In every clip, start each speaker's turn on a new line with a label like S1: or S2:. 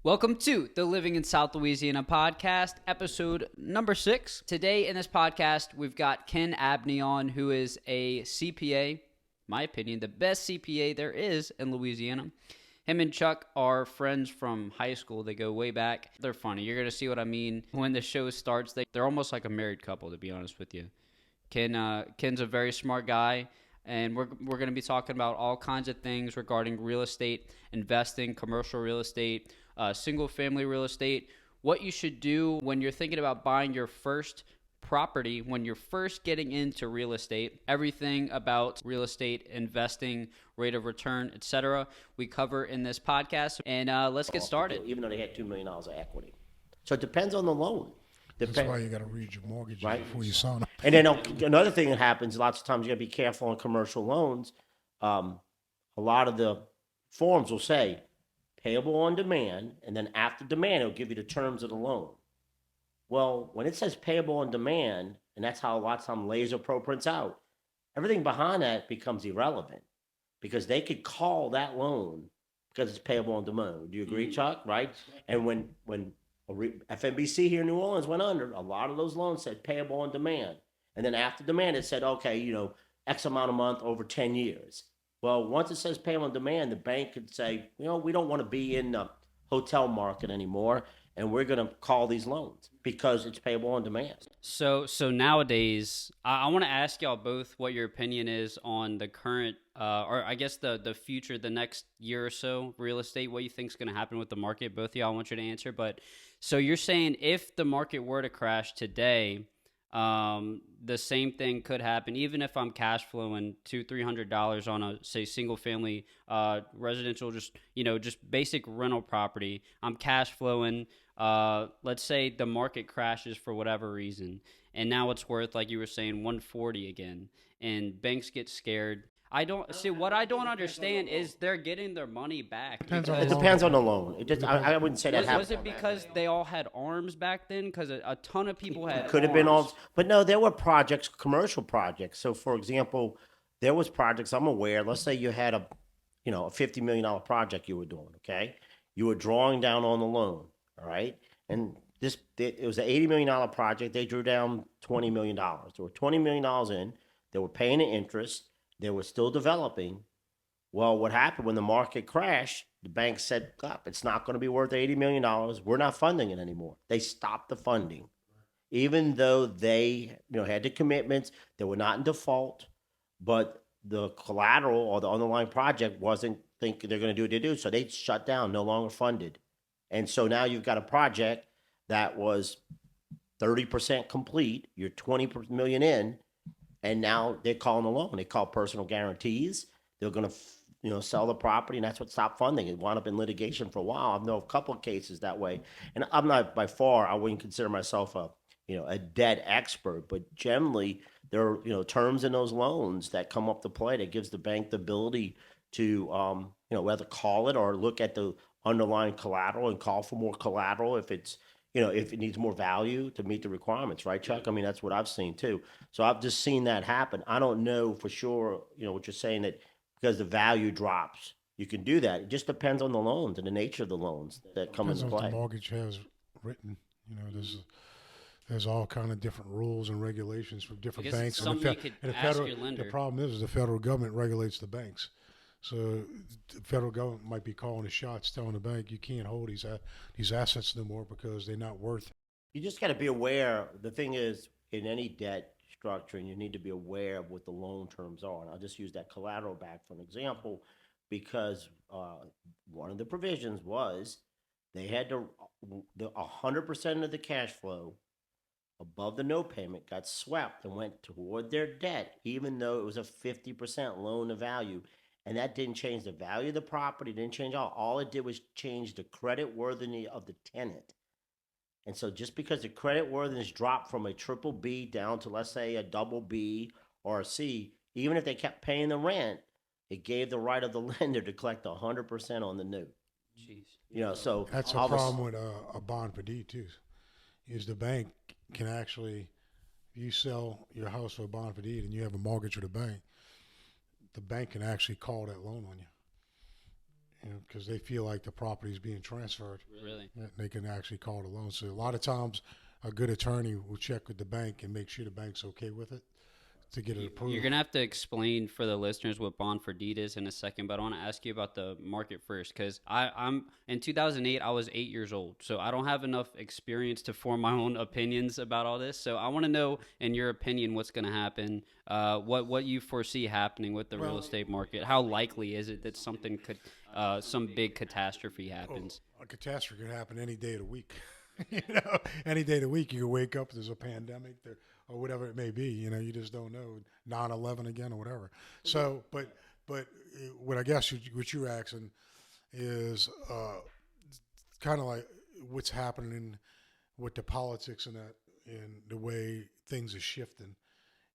S1: Welcome to the Living in South Louisiana podcast, episode number 6. Today in this podcast, we've got Ken Abney on, who is a CPA, my opinion, the best CPA there is in Louisiana. Him and Chuck are friends from high school. They go way back. They're funny. You're going to see what I mean when the show starts. They're almost like a married couple, to be honest with you. Ken's a very smart guy. And we're going to be talking about all kinds of things regarding real estate, investing, commercial real estate, single-family real estate, what you should do when you're thinking about buying your first property, when you're first getting into real estate, everything about real estate, investing, rate of return, etc. we cover in this podcast. And let's get started.
S2: Even though they had $2 million of equity. So it depends on the loan.
S3: That's why you got to read your mortgages before you sign them.
S2: And then another thing that happens, lots of times you got to be careful on commercial loans. A lot of the forms will say payable on demand, and then after demand, it'll give you the terms of the loan. Well, when it says payable on demand, and that's how a lot of times Laser Pro prints out, everything behind that becomes irrelevant because they could call that loan because it's payable on demand. Do you agree, Chuck? Right? And when FNBC here in New Orleans went under, a lot of those loans said payable on demand. And then after demand, it said, okay, X amount a month over 10 years. Well, once it says payable on demand, the bank could say, we don't want to be in the hotel market anymore, and we're going to call these loans because it's payable on demand.
S1: So nowadays, I want to ask y'all both what your opinion is on the current, or I guess the future, the next year or so, real estate, what you think is going to happen with the market. Both of y'all, I want you to answer. But so you're saying if the market were to crash today, the same thing could happen, even if I'm cash flowing $200-$300 on a, say, single family, residential, just basic rental property. I'm cash flowing, let's say the market crashes for whatever reason. And now it's worth, like you were saying, 140 again. And banks get scared. What I don't understand is they're getting their money back.
S2: It depends on the loan. I wouldn't say that happened.
S1: Was it because they all had arms back then? Because a ton of people had
S2: Could have been all, but no, there were projects, commercial projects. So for example, there was projects I'm aware, let's say you had a $50 million project you were doing, okay? You were drawing down on the loan, all right? And it was an $80 million project. They drew down $20 million. There were $20 million in. They were paying the interest. They were still developing. Well, what happened when the market crashed, the bank said, it's not going to be worth $80 million. We're not funding it anymore. They stopped the funding. Even though they had the commitments, they were not in default, but the collateral or the underlying project wasn't thinking they're going to do what they do. So they shut down, no longer funded. And so now you've got a project that was 30% complete. You're 20 million in. And now they're calling a loan. They call personal guarantees. They're going to, sell the property, and that's what stopped funding. It wound up in litigation for a while. I know a couple of cases that way. And I'm not, by far, I wouldn't consider myself a debt expert, but generally there are, terms in those loans that come up to play that gives the bank the ability to, whether call it or look at the underlying collateral and call for more collateral if it's, if it needs more value to meet the requirements, right, Chuck? I mean, that's what I've seen too. So I've just seen that happen. I don't know for sure, what you're saying that because the value drops, you can do that. It just depends on the loans and the nature of the loans that come into play.
S3: What the mortgage has written, there's all kind of different rules and regulations from different banks. The problem is the federal government regulates the banks. So the federal government might be calling the shots, telling the bank you can't hold these assets no more because they're not worth it.
S2: You just got to be aware. The thing is, in any debt structuring, you need to be aware of what the loan terms are. And I'll just use that collateral back for an example because one of the provisions was they had to 100% of the cash flow above the note payment got swept and went toward their debt, even though it was a 50% loan to value. And that didn't change the value of the property, didn't change all it did was change the credit worthiness of the tenant. And so just because the credit worthiness dropped from a triple B down to, let's say, a double B or a C, even if they kept paying the rent, it gave the right of the lender to collect 100% on the note.
S1: Jeez.
S2: So
S3: that's a problem with a bond for deed too, is the bank can actually, if you sell your house for a bond for deed and you have a mortgage with the bank can actually call that loan on you. because they feel like the property is being transferred.
S1: Really?
S3: They can actually call it a loan. So a lot of times, a good attorney will check with the bank and make sure the bank's okay with it to get it approved.
S1: You're going to have to explain for the listeners what bond for deed is in a second, but I want to ask you about the market first, because I'm in 2008, I was 8 years old, so I don't have enough experience to form my own opinions about all this. So I want to know, in your opinion, what's going to happen, what you foresee happening with the real estate market. How likely is it that something could, some big catastrophe happens?
S3: A catastrophe could happen any day of the week. Any day of the week, you can wake up, there's a pandemic there, or whatever it may be. You just don't know. 9/11 again or whatever. So, but what I guess what you're asking is kind of like what's happening with the politics and that, and the way things are shifting.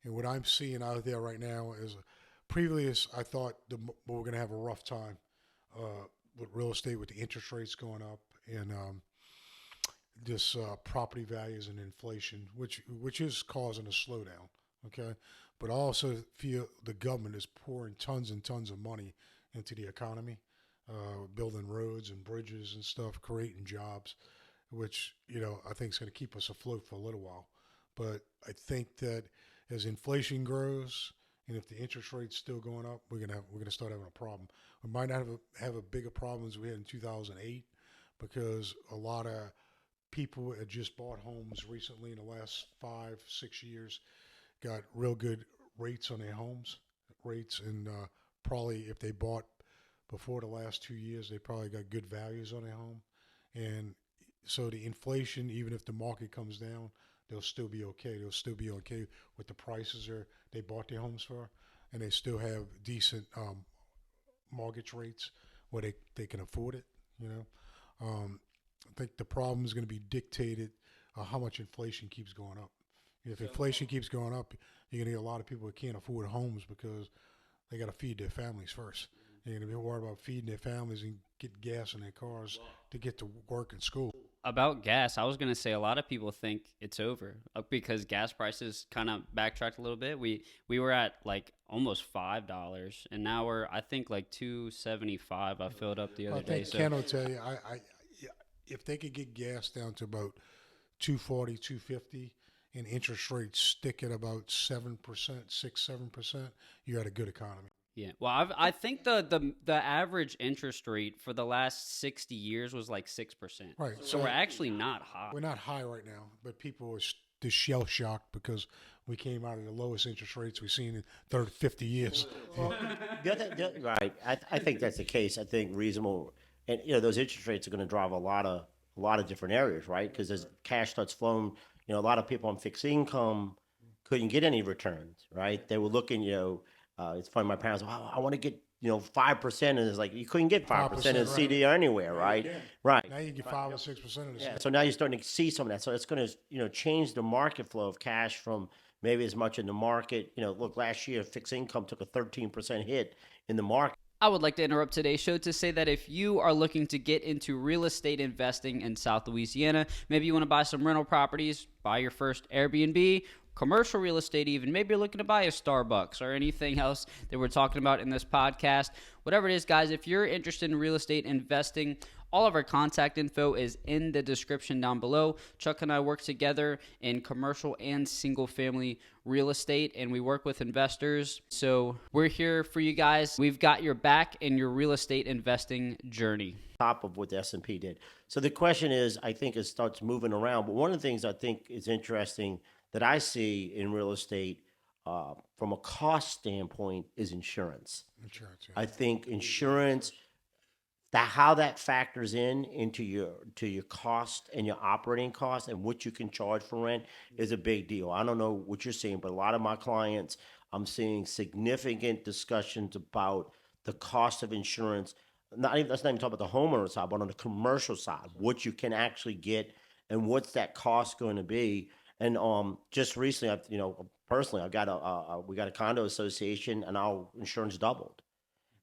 S3: And what I'm seeing out there right now is, I thought we're going to have a rough time with real estate, with the interest rates going up, and this property values and inflation, which is causing a slowdown, okay? But I also feel the government is pouring tons and tons of money into the economy, building roads and bridges and stuff, creating jobs, which, I think is going to keep us afloat for a little while. But I think that as inflation grows, and if the interest rate's still going up, we're gonna start having a problem. We might not have a bigger problem as we had in 2008, because a lot of people had just bought homes recently in the last 5-6 years, got real good rates on their rates, and probably if they bought before the last 2 years, they probably got good values on their home. And so the inflation, even if the market comes down, they'll still be okay. They'll still be okay with the prices they bought their homes for, and they still have decent mortgage rates where they can afford it, I think the problem is going to be dictated how much inflation keeps going up. If inflation keeps going up, you're going to get a lot of people that can't afford homes because they got to feed their families first. They're going to be worried about feeding their families and get gas in their cars to get to work and school.
S1: About gas, I was going to say a lot of people think it's over because gas prices kind of backtracked a little bit. We were at like almost $5, and now we're, I think, like $2.75. I filled up the other day.
S3: Ken will tell you, if they could get gas down to about $2.40, $2.50, and interest rates stick at about 7%, 6-7%, you had a good economy.
S1: Yeah, well, I think the average interest rate for the last 60 years was like 6%.
S3: Right.
S1: So we're actually not high.
S3: We're not high right now, but people are just shell shocked because we came out of the lowest interest rates we've seen in 30, 50 years.
S2: Well, right. I think that's the case. I think reasonable, and those interest rates are going to drive a lot of different areas, right? Because as cash starts flowing, a lot of people on fixed income couldn't get any returns, right? They were looking, it's funny. My parents, I want to get 5%, and it's like you couldn't get 5% in a CD or anywhere, right? Right.
S3: Now you get 5 or 6% of the CD.
S2: So now you're starting to see some of that. So it's going to change the market flow of cash from maybe as much in the market. Look, last year fixed income took a 13% hit in the market.
S1: I would like to interrupt today's show to say that if you are looking to get into real estate investing in South Louisiana, maybe you want to buy some rental properties, buy your first Airbnb, commercial real estate even, maybe you're looking to buy a Starbucks or anything else that we're talking about in this podcast, whatever it is, guys, if you're interested in real estate investing, all of our contact info is in the description down below. Chuck and I work together in commercial and single family real estate, and we work with investors. So we're here for you guys. We've got your back in your real estate investing journey.
S2: Top of what the S&P did. So the question is, I think it starts moving around. But one of the things I think is interesting that I see in real estate from a cost standpoint is insurance.
S3: Insurance, yeah.
S2: I think insurance, how that factors into your cost and your operating cost and what you can charge for rent is a big deal. I don't know what you're seeing, but a lot of my clients, I'm seeing significant discussions about the cost of insurance. Let's not even talk about the homeowner side, but on the commercial side, what you can actually get and what's that cost going to be. And just recently, personally, we got a condo association, and our insurance doubled,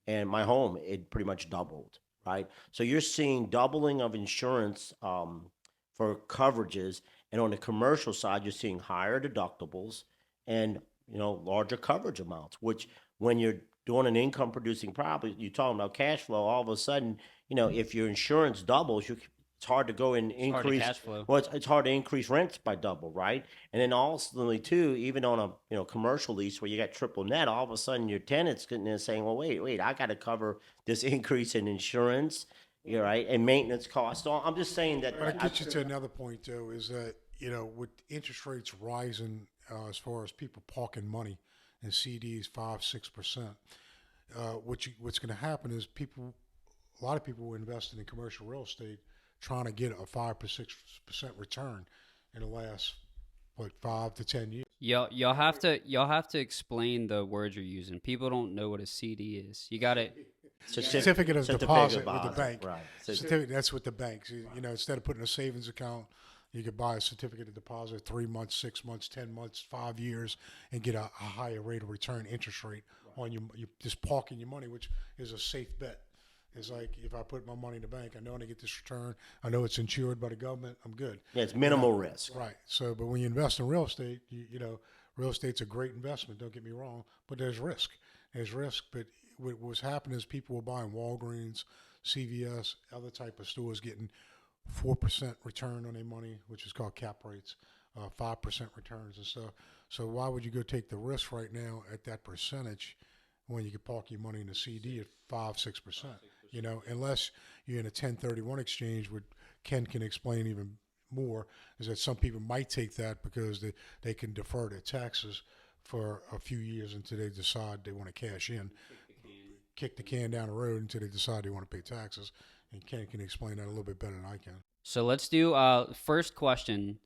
S2: and my home, it pretty much doubled. Right, so you're seeing doubling of insurance for coverages, and on the commercial side, you're seeing higher deductibles and larger coverage amounts. Which, when you're doing an income producing property, you're talking about cash flow. All of a sudden, if your insurance doubles, it's hard to go and increase
S1: cash flow.
S2: Well, it's hard to increase rents by double, right? And then ultimately too, even on a commercial lease where you got triple net, all of a sudden your tenant's getting in saying, well, wait, I got to cover this increase in insurance, right, and maintenance costs. So I'm just saying that.
S3: But it gets you to another point though, is that with interest rates rising, as far as people parking money in CDs 5-6%, what's going to happen is a lot of people were investing in commercial real estate trying to get a 5-6% return in the last 5 to 10 years.
S1: Y'all have to explain the words you're using. People don't know what a CD is. You got to
S3: certificate of deposit with the bank.
S2: Right.
S3: That's with the banks. Instead of putting a savings account, you could buy a certificate of deposit 3 months, 6 months, 10 months, 5 years, and get a higher rate of return interest rate on you just parking your money, which is a safe bet. It's like if I put my money in the bank, I know I'm gonna get this return. I know it's insured by the government. I'm good.
S2: Yeah, it's minimal risk.
S3: Right. So, but when you invest in real estate, real estate's a great investment. Don't get me wrong, but there's risk. But what's happening is people were buying Walgreens, CVS, other type of stores getting 4% return on their money, which is called cap rates, 5% returns and stuff. So why would you go take the risk right now at that percentage when you could park your money in a CD at 5-6%? Unless you're in a 1031 exchange, what Ken can explain even more is that some people might take that because they can defer their taxes for a few years until they decide they want to cash in, kick the can down the road until they decide they want to pay taxes. And Ken can explain that a little bit better than I can.
S1: So let's do first question.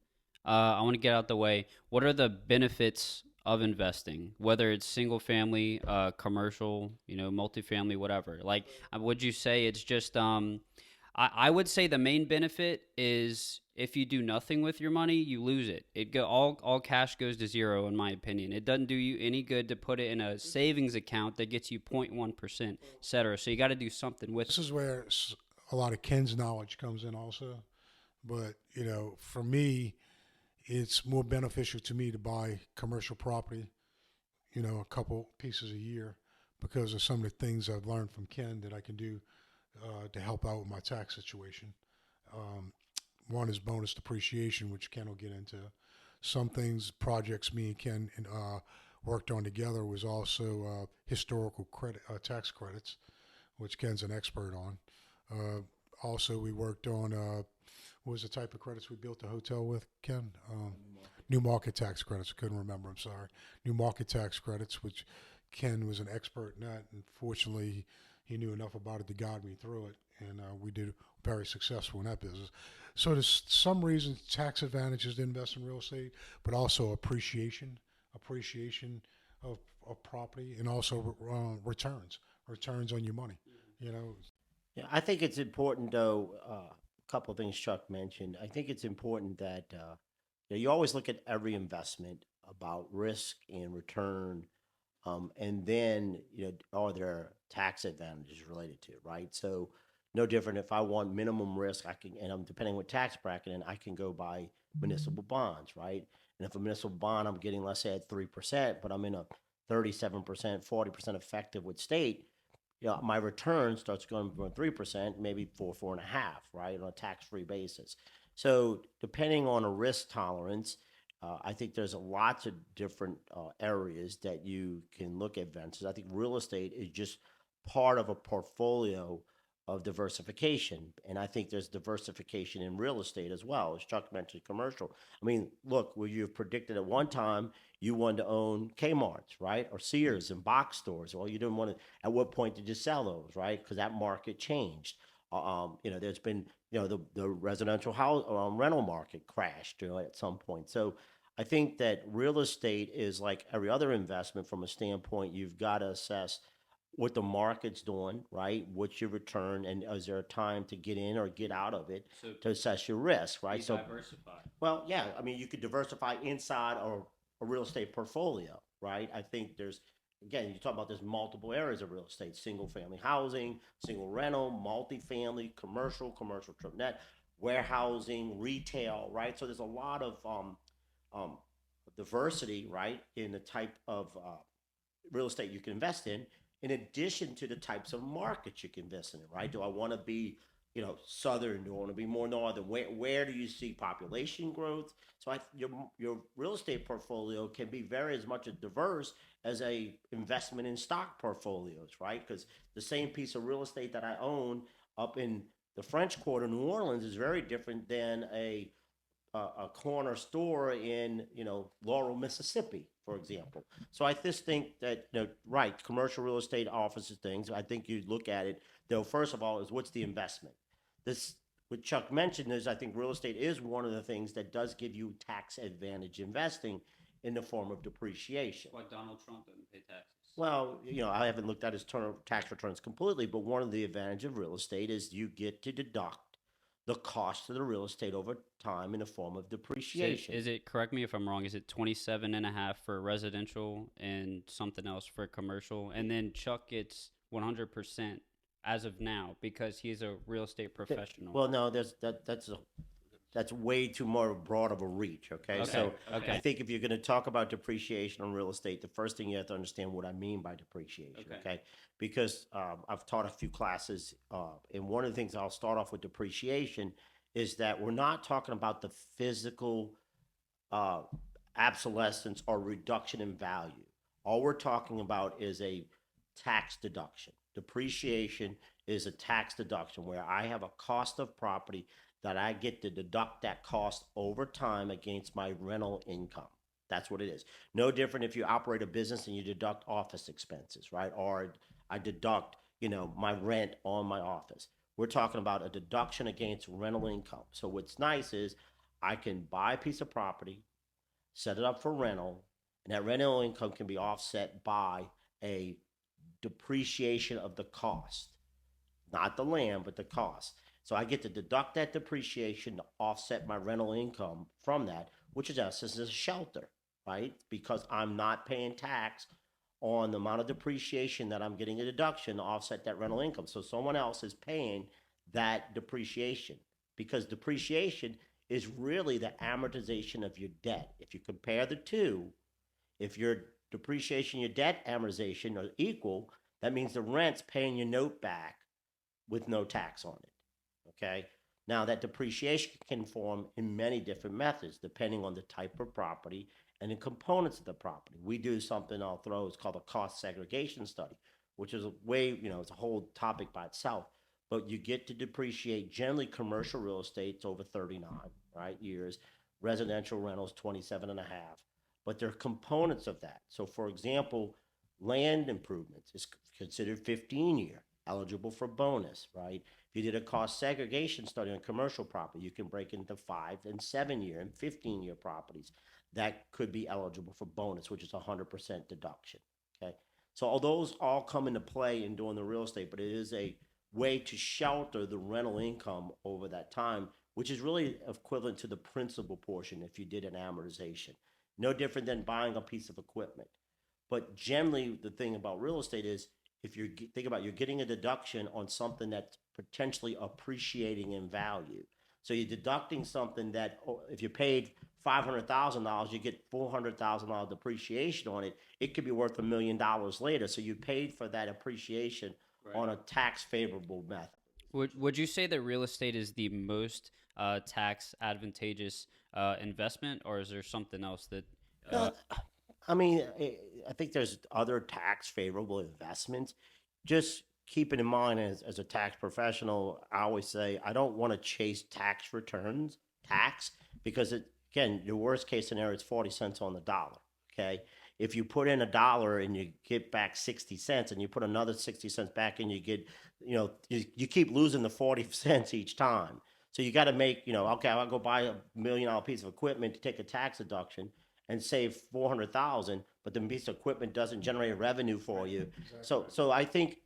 S1: I want to get out the way. What are the benefits of investing, whether it's single family, commercial, multifamily, whatever? Like, would you say it's just, I would say the main benefit is if you do nothing with your money, you lose it. All cash goes to zero, in my opinion. It doesn't do you any good to put it in a savings account that gets you 0.1%, et cetera. So you got to do something with it.
S3: This is where a lot of Ken's knowledge comes in also. But, for me, it's more beneficial to me to buy commercial property, a couple pieces a year, because of some of the things I've learned from Ken that I can do to help out with my tax situation. One is bonus depreciation, which Ken will get into. Some projects me and Ken worked on together was also historical tax credits, which Ken's an expert on. Also, we worked on what was the type of credits we built the hotel with, Ken? New market tax credits. I couldn't remember. I'm sorry. New market tax credits, which Ken was an expert in that. And fortunately, he knew enough about it to guide me through it. And we did very successful in that business. So there's some reasons, tax advantages to invest in real estate, but also appreciation of property, and also returns on your money.
S2: Yeah, I think it's important, though, a couple of things Chuck mentioned. I think it's important that you always look at every investment about risk and return, and then, are there tax advantages related to it, right? So no different if I want minimum risk, and I'm depending what tax bracket, and I can go buy municipal bonds, right? And if a municipal bond I'm getting, let's say, at 3%, but I'm in a 37%, 40% effective with state, my return starts going from 3%, maybe 4.5%, right, on a tax-free basis. So depending on a risk tolerance, I think there's lots of different areas that you can look at ventures. I think real estate is just part of a portfolio of diversification, and I think there's diversification in real estate as well, as Chuck mentioned, commercial. I mean, look, where you've predicted at one time you wanted to own Kmart's, right, or Sears and box stores. Well, you didn't want to. At what point did you sell those, right? Because that market changed. There's been, the residential house rental market crashed, at some point. So I think that real estate is like every other investment from a standpoint. You've got to assess what the market's doing, right? What's your return, and is there a time to get in or get out of it to assess your risk, right? So
S1: diversify.
S2: Well, yeah, I mean, you could diversify inside or a real estate portfolio, right? I think again, you talk about there's multiple areas of real estate: single family housing, single rental, multifamily, commercial triple net, warehousing, retail, right? So there's a lot of diversity, right, in the type of real estate you can invest in. in addition to the types of markets you can invest in, right? Do I want to be, southern? Do I want to be more northern? Where do you see population growth? So your real estate portfolio can be very as much as diverse as a investment in stock portfolios, right? Because the same piece of real estate that I own up in the French Quarter, New Orleans, is very different than a corner store in Laurel, Mississippi, for example. So I just think that right, commercial real estate offers things. I think you look at it though. First of all, is what's the investment? This what Chuck mentioned is I think real estate is one of the things that does give you tax advantage investing in the form of depreciation.
S1: Like Donald Trump didn't pay taxes.
S2: Well, I haven't looked at his tax returns completely, but one of the advantages of real estate is you get to deduct the cost of the real estate over time in the form of depreciation.
S1: Is it, correct me if I'm wrong, is it 27.5 for residential and something else for commercial? And then Chuck gets 100% as of now because he's a real estate professional.
S2: Well, no, that's way too more broad of a reach. Okay. So I think if you're going to talk about depreciation on real estate, the first thing you have to understand what I mean by depreciation. Okay. Because I've taught a few classes, and one of the things I'll start off with depreciation is that we're not talking about the physical obsolescence or reduction in value. All we're talking about is a tax deduction. Depreciation is a tax deduction where I have a cost of property that I get to deduct that cost over time against my rental income. That's what it is. No different if you operate a business and you deduct office expenses, right? Or I deduct, my rent on my office. We're talking about a deduction against rental income. So what's nice is I can buy a piece of property, set it up for rental, and that rental income can be offset by a depreciation of the cost, not the land, but the cost. So I get to deduct that depreciation to offset my rental income from that, which is us as a shelter, right? Because I'm not paying tax on the amount of depreciation that I'm getting a deduction to offset that rental income. So someone else is paying that depreciation because depreciation is really the amortization of your debt. If you compare the two, if your depreciation, your debt amortization are equal, that means the rent's paying your note back with no tax on it. Okay. Now that depreciation can form in many different methods depending on the type of property and the components of the property. We do something I'll throw, it's called a cost segregation study, which is a way, it's a whole topic by itself. But you get to depreciate generally commercial real estate, it's over 39, right, years. Residential rentals, 27 and a half. But there are components of that. So for example, land improvements is considered 15-year, eligible for bonus, right? If you did a cost segregation study on commercial property, you can break into 5 and 7-year and 15-year properties that could be eligible for bonus, which is 100% deduction. Okay, so all those all come into play in doing the real estate, but it is a way to shelter the rental income over that time, which is really equivalent to the principal portion if you did an amortization. No different than buying a piece of equipment. But generally, the thing about real estate is if you think about you're getting a deduction on something that's potentially appreciating in value. So you're deducting something that if you paid $500,000, you get $400,000 depreciation on it. It could be worth $1 million later. So you paid for that appreciation on a tax favorable method.
S1: Would you say that real estate is the most tax advantageous investment, or is there something else that?
S2: I mean, I think there's other tax favorable investments. Just keeping in mind as a tax professional, I always say I don't want to chase tax because again, your worst case scenario is 40 cents on the dollar. Okay. If you put in $1 and you get back 60 cents and you put another 60 cents back and you get, you keep losing the 40 cents each time. So you got to make, okay, I'll go buy $1 million piece of equipment to take a tax deduction and save $400,000, but the piece of equipment doesn't generate revenue for you. Exactly. So I think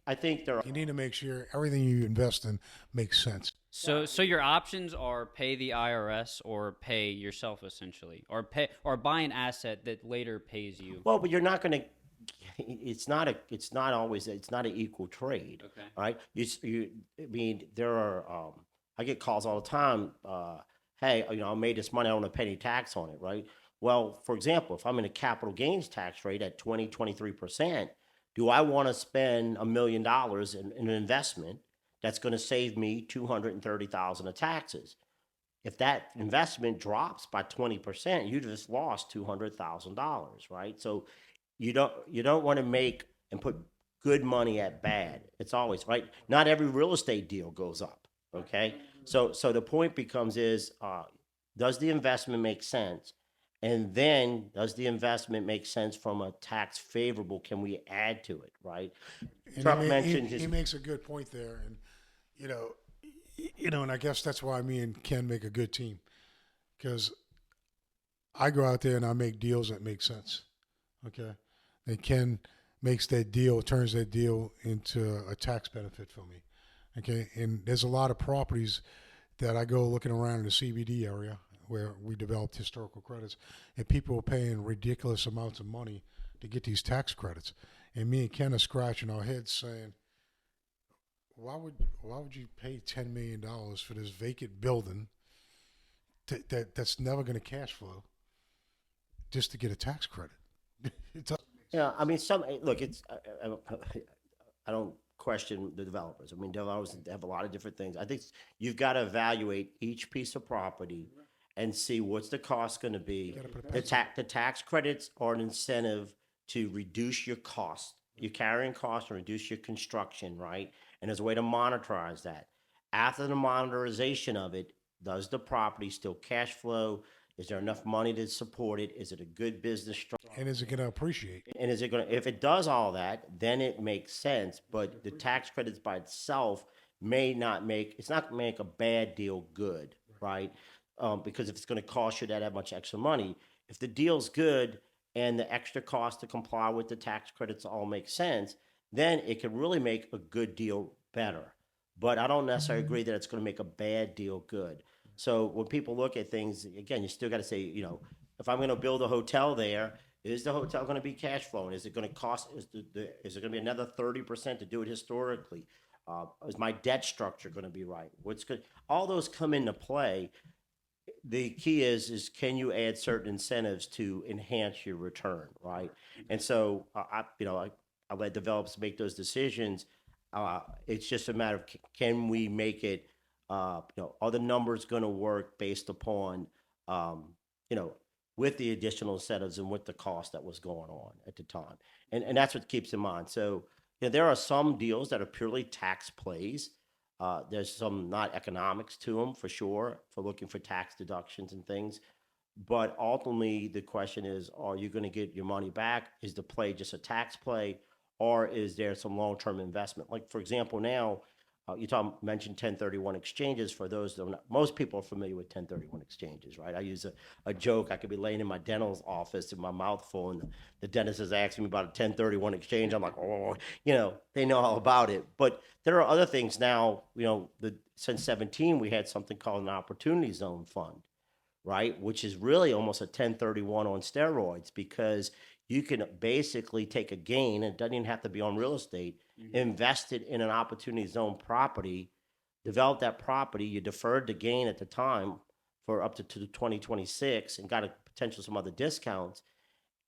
S2: there are.
S3: You need to make sure everything you invest in makes sense.
S1: So your options are pay the IRS or pay yourself essentially, or buy an asset that later pays you.
S2: Well, but you're not going to. It's not an equal trade.
S1: Okay.
S2: Right. I mean, there are. I get calls all the time. Hey, I made this money. I want to pay any tax on it. Right. Well, for example, if I'm in a capital gains tax rate at 23%, Do I want to spend $1 million in an investment that's going to save me $230,000 of taxes? If that investment drops by 20%, you just lost $200,000, right? So you don't want to make and put good money at bad. It's always right. Not every real estate deal goes up. Okay, so the point becomes is does the investment make sense? And then does the investment make sense from a tax favorable? Can we add to it, right?
S3: And
S2: Trump mentioned
S3: he makes a good point there, and you know, and I guess that's why me and Ken make a good team, because I go out there and I make deals that make sense. Okay, and Ken makes that deal, turns that deal into a tax benefit for me. Okay, and there's a lot of properties that I go looking around in the CBD area where we developed historical credits, and people are paying ridiculous amounts of money to get these tax credits. And me and Ken are scratching our heads saying, why would you pay $10 million for this vacant building that's never going to cash flow just to get a tax credit?
S2: Yeah, I mean, look. I don't question the developers. I mean, developers have a lot of different things. I think you've got to evaluate each piece of property and see what's the cost going to be. The tax credits are an incentive to reduce your cost, your carrying costs, and reduce your construction, right? And there's a way to monetize that. After the monetization of it, does the property still cash flow? Is there enough money to support it? Is it a good business structure?
S3: And is it going to appreciate?
S2: And is it going to, if it does all that, then it makes sense. But the tax credits by itself it's not going to make a bad deal good, right? Because if it's going to cost you that much extra money, if the deal's good and the extra cost to comply with the tax credits all make sense, then it can really make a good deal better. But I don't necessarily agree that it's going to make a bad deal good. So when people look at things, again, you still got to say, if I'm going to build a hotel there, is the hotel going to be cash flowing? Is it going to cost? Is it going to be another 30% to do it historically? Is my debt structure going to be right? What's good? All those come into play. The key is can you add certain incentives to enhance your return, right? And so I let developers make those decisions. It's just a matter of can we make it? Are the numbers going to work based upon, with the additional incentives and with the cost that was going on at the time? And that's what keeps in mind. So there are some deals that are purely tax plays. There's some not economics to them for sure, for looking for tax deductions and things. But ultimately, the question is, are you going to get your money back? Is the play just a tax play, or is there some long-term investment? Like, for example, now, mentioned 1031 exchanges. For those that most people are familiar with 1031 exchanges, right? I use a joke. I could be laying in my dental office with my mouth full, and the dentist is asking me about a 1031 exchange. I'm like, oh, they know all about it. But there are other things now. Since 17, we had something called an opportunity zone fund, right? Which is really almost a 1031 on steroids, because you can basically take a gain, and it doesn't even have to be on real estate, invest it in an opportunity zone property, develop that property, you deferred the gain at the time for up to 2026 and got a potential some other discounts.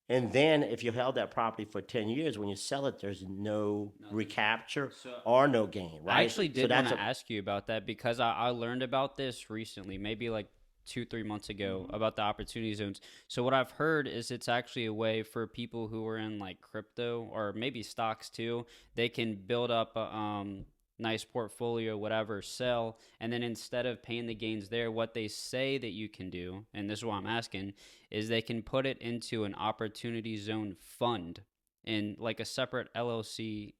S2: And then if you held that property for 10 years, when you sell it, there's no recapture or no gain, right?
S1: I actually did want to ask you about that, because I learned about this recently, maybe like 2-3 months ago, about the opportunity zones. So what I've heard is it's actually a way for people who are in like crypto or maybe stocks too. They can build up a nice portfolio, whatever, sell, and then instead of paying the gains there, what they say that you can do, and this is why I'm asking, is they can put it into an opportunity zone fund in like a separate LLC.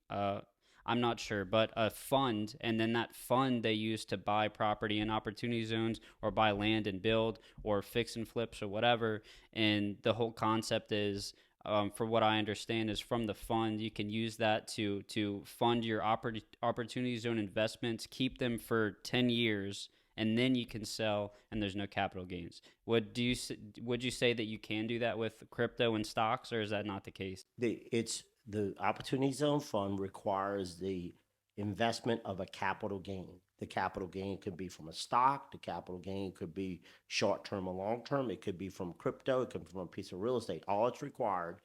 S1: I'm not sure, but a fund, and then that fund they use to buy property in opportunity zones or buy land and build or fix and flips or whatever. And the whole concept is, for what I understand, is from the fund, you can use that to fund your opportunity zone investments, keep them for 10 years, and then you can sell, and there's no capital gains. Would you say that you can do that with crypto and stocks, or is that not the case?
S2: The Opportunity Zone Fund requires the investment of a capital gain. The capital gain could be from a stock. The capital gain could be short-term or long-term. It could be from crypto. It could be from a piece of real estate. All it's required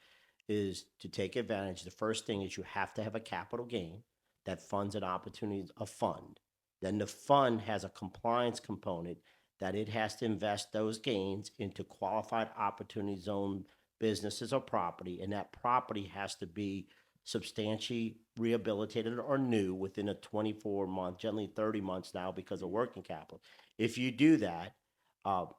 S2: is to take advantage. The first thing is you have to have a capital gain that funds an opportunity, a fund. Then the fund has a compliance component that it has to invest those gains into qualified opportunity zone businesses or property, and that property has to be substantially rehabilitated or new within a 24-month, generally 30 months now because of working capital. If you do that,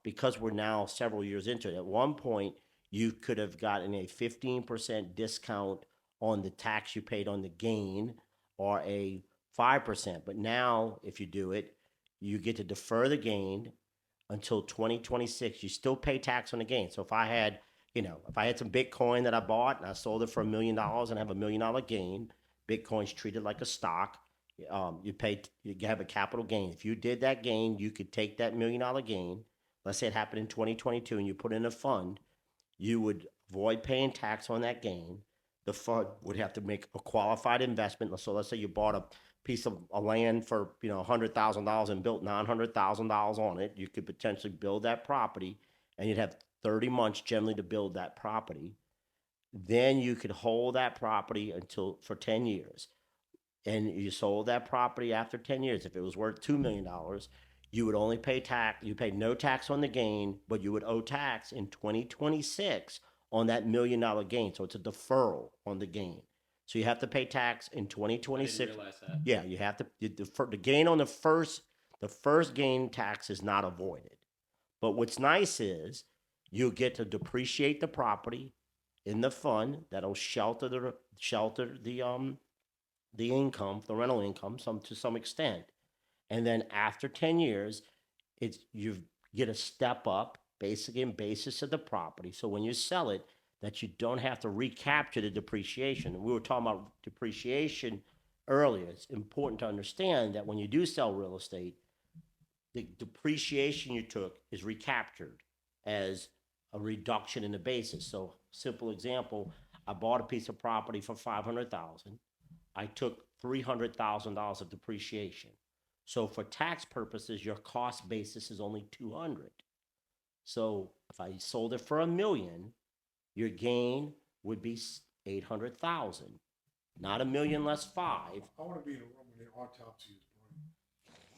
S2: because we're now several years into it, at one point you could have gotten a 15% discount on the tax you paid on the gain or a 5%. But now, if you do it, you get to defer the gain until 2026. You still pay tax on the gain. So if I had, if I had some Bitcoin that I bought and I sold it for $1 million and have $1 million gain, Bitcoin's treated like a stock. You have a capital gain. If you did that gain, you could take that $1 million gain. Let's say it happened in 2022 and you put in a fund, you would avoid paying tax on that gain. The fund would have to make a qualified investment. So let's say you bought a piece of land for $100,000 and built $900,000 on it. You could potentially build that property, and you'd have 30 months generally to build that property. Then you could hold that property for 10 years, and you sold that property after 10 years. If it was worth $2 million, you would only pay tax. You paid no tax on the gain, but you would owe tax in 2026 on that $1 million gain. So it's a deferral on the gain. So you have to pay tax in 2026.
S1: I didn't realize that.
S2: Yeah, you have to defer the gain on the first gain tax is not avoided. But what's nice is you get to depreciate the property in the fund that'll shelter the income, the rental income, to some extent. And then after 10 years, you get a step up, basically in basis of the property. So when you sell it, that you don't have to recapture the depreciation. And we were talking about depreciation earlier. It's important to understand that when you do sell real estate, the depreciation you took is recaptured as a reduction in the basis. So, simple example, I bought a piece of property for $500,000. I took $300,000 of depreciation. So for tax purposes, your cost basis is only $200,000. So if I sold it for $1 million, your gain would be $800,000, not $1 million less $5.
S3: I want to be in a room where the autopsy is brain.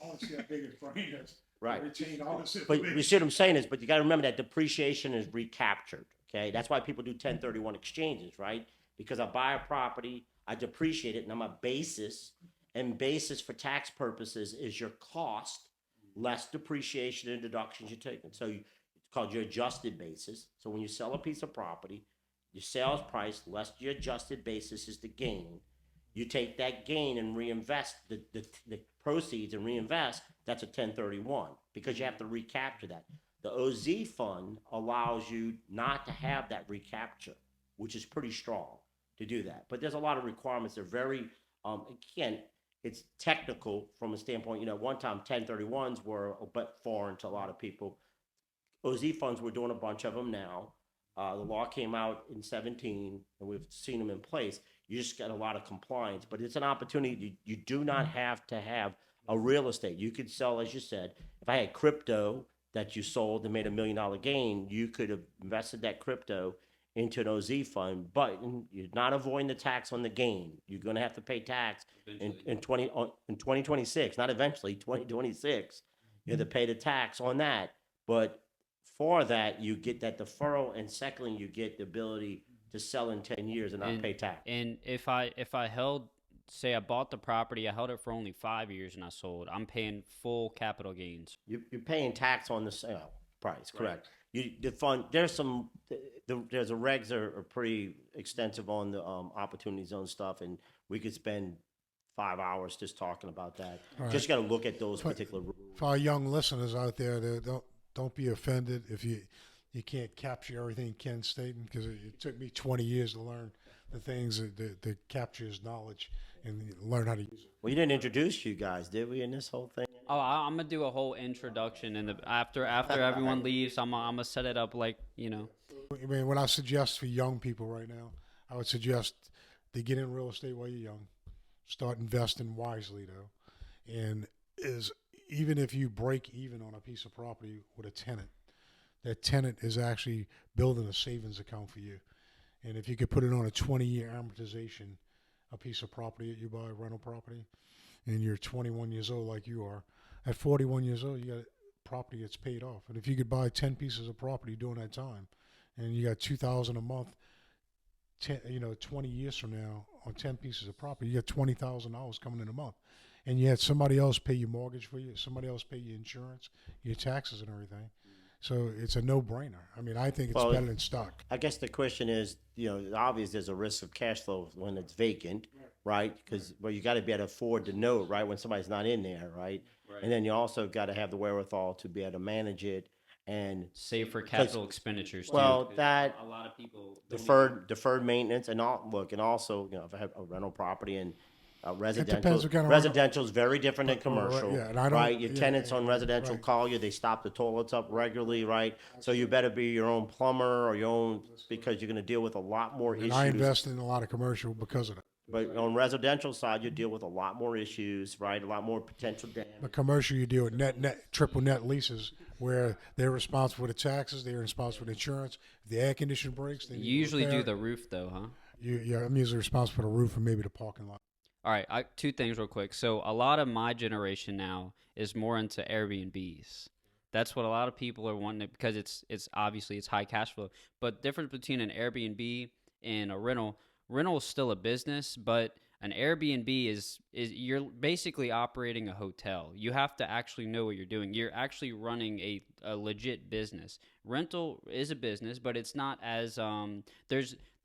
S3: I want to see how big his brain is.
S2: Right.
S3: Retain all this
S2: But
S3: information.
S2: you see what I'm saying is, but you got to remember that depreciation is recaptured. Okay, that's why people do 1031 exchanges, right? Because I buy a property, I depreciate it, and I'm a basis. And basis for tax purposes is your cost less depreciation and deductions you're taking. So it's called your adjusted basis. So when you sell a piece of property, your sales price less your adjusted basis is the gain. You take that gain and reinvest the proceeds and reinvest. That's a 1031 because you have to recapture that. The OZ fund allows you not to have that recapture, which is pretty strong to do that. But there's a lot of requirements. They're very, again, it's technical from a standpoint, one time 1031s were a bit foreign to a lot of people. OZ funds, we're doing a bunch of them now. The law came out in 2017, and we've seen them in place. You just got a lot of compliance, but it's an opportunity. You do not have to have a real estate. You could sell, as you said, if I had crypto that you sold and made $1 million gain, you could have invested that crypto into an OZ fund, but you're not avoiding the tax on the gain. You're going to have to pay tax in 2026, not eventually, 2026. You have to pay the tax on that. But for that, you get that deferral, and secondly, you get the ability to sell in 10 years and not pay tax.
S1: And if I held, say I bought the property, I held it for only 5 years and I sold, I'm paying full capital gains.
S2: You're paying tax on the sale price, correct? Right. The fund, there's a regs are pretty extensive on the opportunity zone stuff, and we could spend 5 hours just talking about that. Right. Just got to look at those particular rules.
S3: For our young listeners out there, don't be offended if you can't capture everything Ken's stating, because it took me 20 years to learn the things that capture his knowledge and learn how to use it.
S2: We didn't introduce you guys, did we, in this whole thing?
S1: Oh, I'm gonna do a whole introduction, and after everyone leaves, I'm gonna set it up like.
S3: I mean, what I suggest for young people right now, I would suggest they get in real estate while you're young. Start investing wisely, though, and even if you break even on a piece of property with a tenant, that tenant is actually building a savings account for you. And if you could put it on a 20-year amortization, a piece of property that you buy, rental property, and you're 21 years old like you are, at 41 years old, you got property that's paid off. And if you could buy 10 pieces of property during that time, and you got $2,000 a month, 20 years from now on 10 pieces of property, you got $20,000 coming in a month. And you had somebody else pay your mortgage for you, somebody else pay your insurance, your taxes and everything. So it's a no-brainer. I mean, I think it's better than stock.
S2: I guess the question is, obvious there's a risk of cash flow when it's vacant, right? Because you got to be able to afford to know, right, when somebody's not in there, right? And then you also got to have the wherewithal to be able to manage it and
S1: save for capital expenditures too.
S2: Well, that
S1: a lot of people
S2: deferred maintenance and also if I have a rental property and residential.
S3: Kind of
S2: residential is very different than commercial,
S3: right?
S2: Your tenants on residential call you; they stop the toilets up regularly, right? So you better be your own plumber or your own, because you're going to deal with a lot more issues.
S3: I invest in a lot of commercial because of that.
S2: But on residential side, you deal with a lot more issues, right? A lot more potential damage.
S3: But commercial, you deal with triple net leases, where they're responsible for the taxes, they're responsible for the insurance. If the air conditioner breaks, then
S1: you usually do the roof, though, huh?
S3: I'm usually responsible for the roof and maybe the parking lot.
S1: All right, two things real quick. So a lot of my generation now is more into Airbnbs. That's what a lot of people are wanting, because it's obviously it's high cash flow. But difference between an Airbnb and a rental is still a business, but an Airbnb is you're basically operating a hotel. You have to actually know what you're doing. You're actually running a legit business. Rental is a business, but it's not as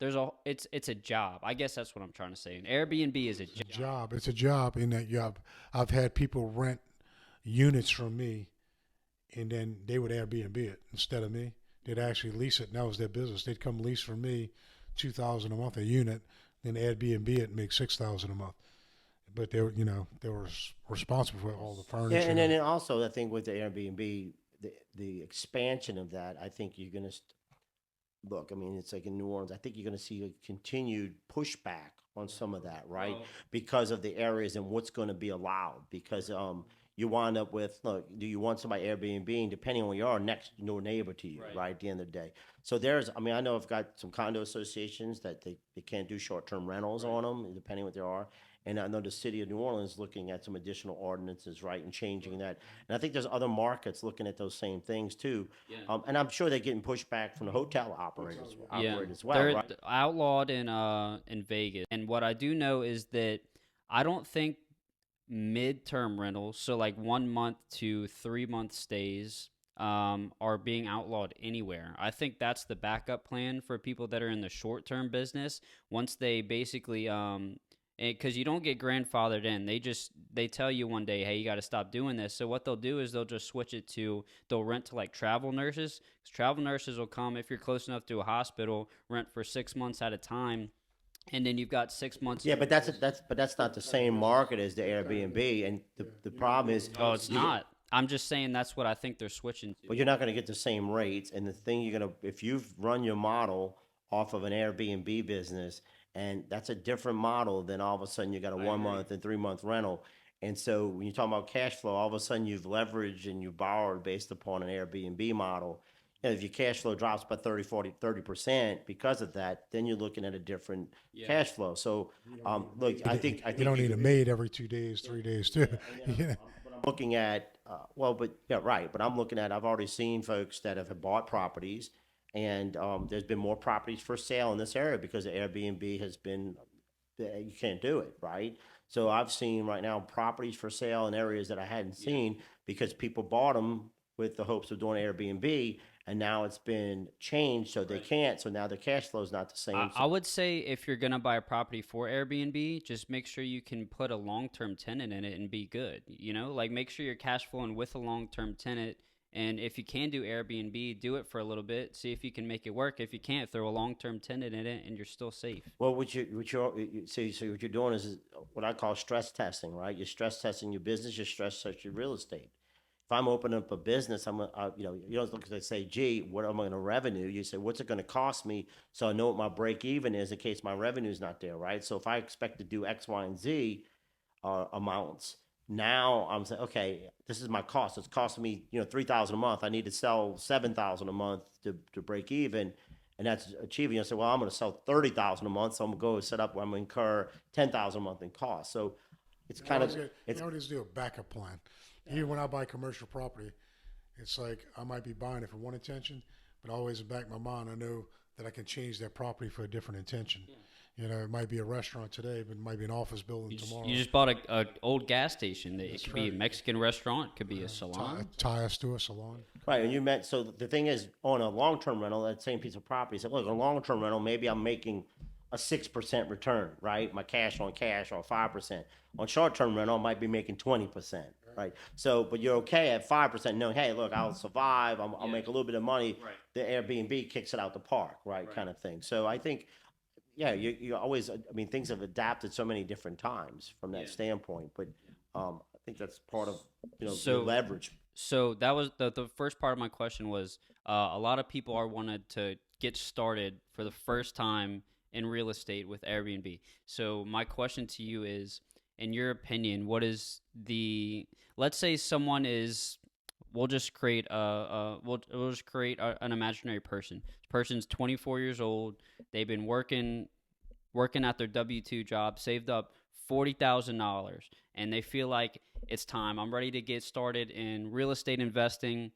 S1: it's a job. I guess that's what I'm trying to say. An Airbnb is a job.
S3: It's a job in that I've had people rent units from me, and then they would Airbnb it instead of me. They'd actually lease it, and that was their business. They'd come lease from me $2,000 a month a unit, then Airbnb it and make $6,000 a month. But they were responsible for all the furniture.
S2: Yeah, and then also I think with the Airbnb, the expansion of that, I think you're going to look. I mean, it's like in New Orleans. I think you're going to see a continued pushback on some of that, right? Because of the areas and what's going to be allowed. Because you wind up with, look, do you want somebody Airbnb? And depending on where you are, next door neighbor to you, right? At the end of the day. So I know I've got some condo associations that they can't do short-term rentals on them, depending what they are. And I know the city of New Orleans looking at some additional ordinances, right, and changing that. And I think there's other markets looking at those same things too. Yeah. And I'm sure they're getting pushback from the hotel operators as well.
S1: They're
S2: right?
S1: outlawed in Vegas. And what I do know is that I don't think mid-term rentals, so like 1 month to 3 month stays, are being outlawed anywhere. I think that's the backup plan for people that are in the short-term business. Once they basically, because you don't get grandfathered in, they tell you one day, hey, you got to stop doing this. So what they'll do is they'll just switch it to, they'll rent to like travel nurses. Travel nurses will come, if you're close enough to a hospital, rent for 6 months at a time. And then you've got 6 months.
S2: Yeah, but that's not the same market as the Airbnb. And the problem is,
S1: it's not. I'm just saying that's what I think they're switching to.
S2: But you're not going to get the same rates. And the thing if you've run your model off of an Airbnb business, and that's a different model than all of a sudden you got a 1 month and 3 month rental. And so when you're talking about cash flow, all of a sudden you've leveraged and you borrowed based upon an Airbnb model. And if your cash flow drops by 30% because of that, then you're looking at a different cash flow. So, look, I think
S3: you don't need a maid every 2 days, 3 days too.
S2: Yeah. I'm looking at, but I'm looking at, I've already seen folks that have bought properties, and there's been more properties for sale in this area because the Airbnb has been, you can't do it, right? So I've seen right now properties for sale in areas that I hadn't seen because people bought them with the hopes of doing Airbnb, and now it's been changed so they can't. So now the cash flow is not the same.
S1: I would say if you're going to buy a property for Airbnb, just make sure you can put a long-term tenant in it and be good. Like make sure you're cash flowing with a long-term tenant. And if you can do Airbnb, do it for a little bit. See if you can make it work. If you can't, throw a long-term tenant in it, and you're still safe.
S2: Well, what you're doing is what I call stress testing, right? You're stress testing your business. You're stress testing your real estate. If I'm opening up a business, you don't look and say, gee, what am I going to revenue? You say, what's it going to cost me so I know what my break even is in case my revenue is not there, right? So if I expect to do X, Y, and Z amounts, now I'm saying, okay, this is my cost. It's costing me, $3,000 a month. I need to sell $7,000 a month to break even. and that's achieving. You say, well, I'm going to sell 30,000 a month, so I'm going to go set up where I'm going to incur 10,000 a month in cost. So it's kind of
S3: you always do a backup plan. Even when I buy commercial property, it's like I might be buying it for one intention, but always in the back of my mind, I know that I can change that property for a different intention. Yeah. You know, it might be a restaurant today, but it might be an office building tomorrow.
S1: You just bought a old gas station. It could be a Mexican restaurant. It could be a salon.
S3: Tie us to a salon.
S2: Right, and you meant, so the thing is, on a long-term rental, that same piece of property, so look, a long-term rental, maybe I'm making a 6% return, right? My cash on cash, or 5%. On short-term rental, I might be making 20%, right? So, but you're okay at 5%, knowing, hey, look, I'll survive, I'll make a little bit of money. Right. The Airbnb kicks it out the park, right, kind of thing. So I think, yeah, you always, I mean, things have adapted so many different times from that standpoint, but I think that's part of, the leverage.
S1: So that was the first part of my question was, a lot of people are wanted to get started for the first time in real estate with Airbnb. So my question to you is, in your opinion, what is let's say someone is, we'll just create an imaginary person. This person's 24 years old. They've been working at their W-2 job, saved up $40,000, and they feel like it's time. I'm ready to get started in real estate investing.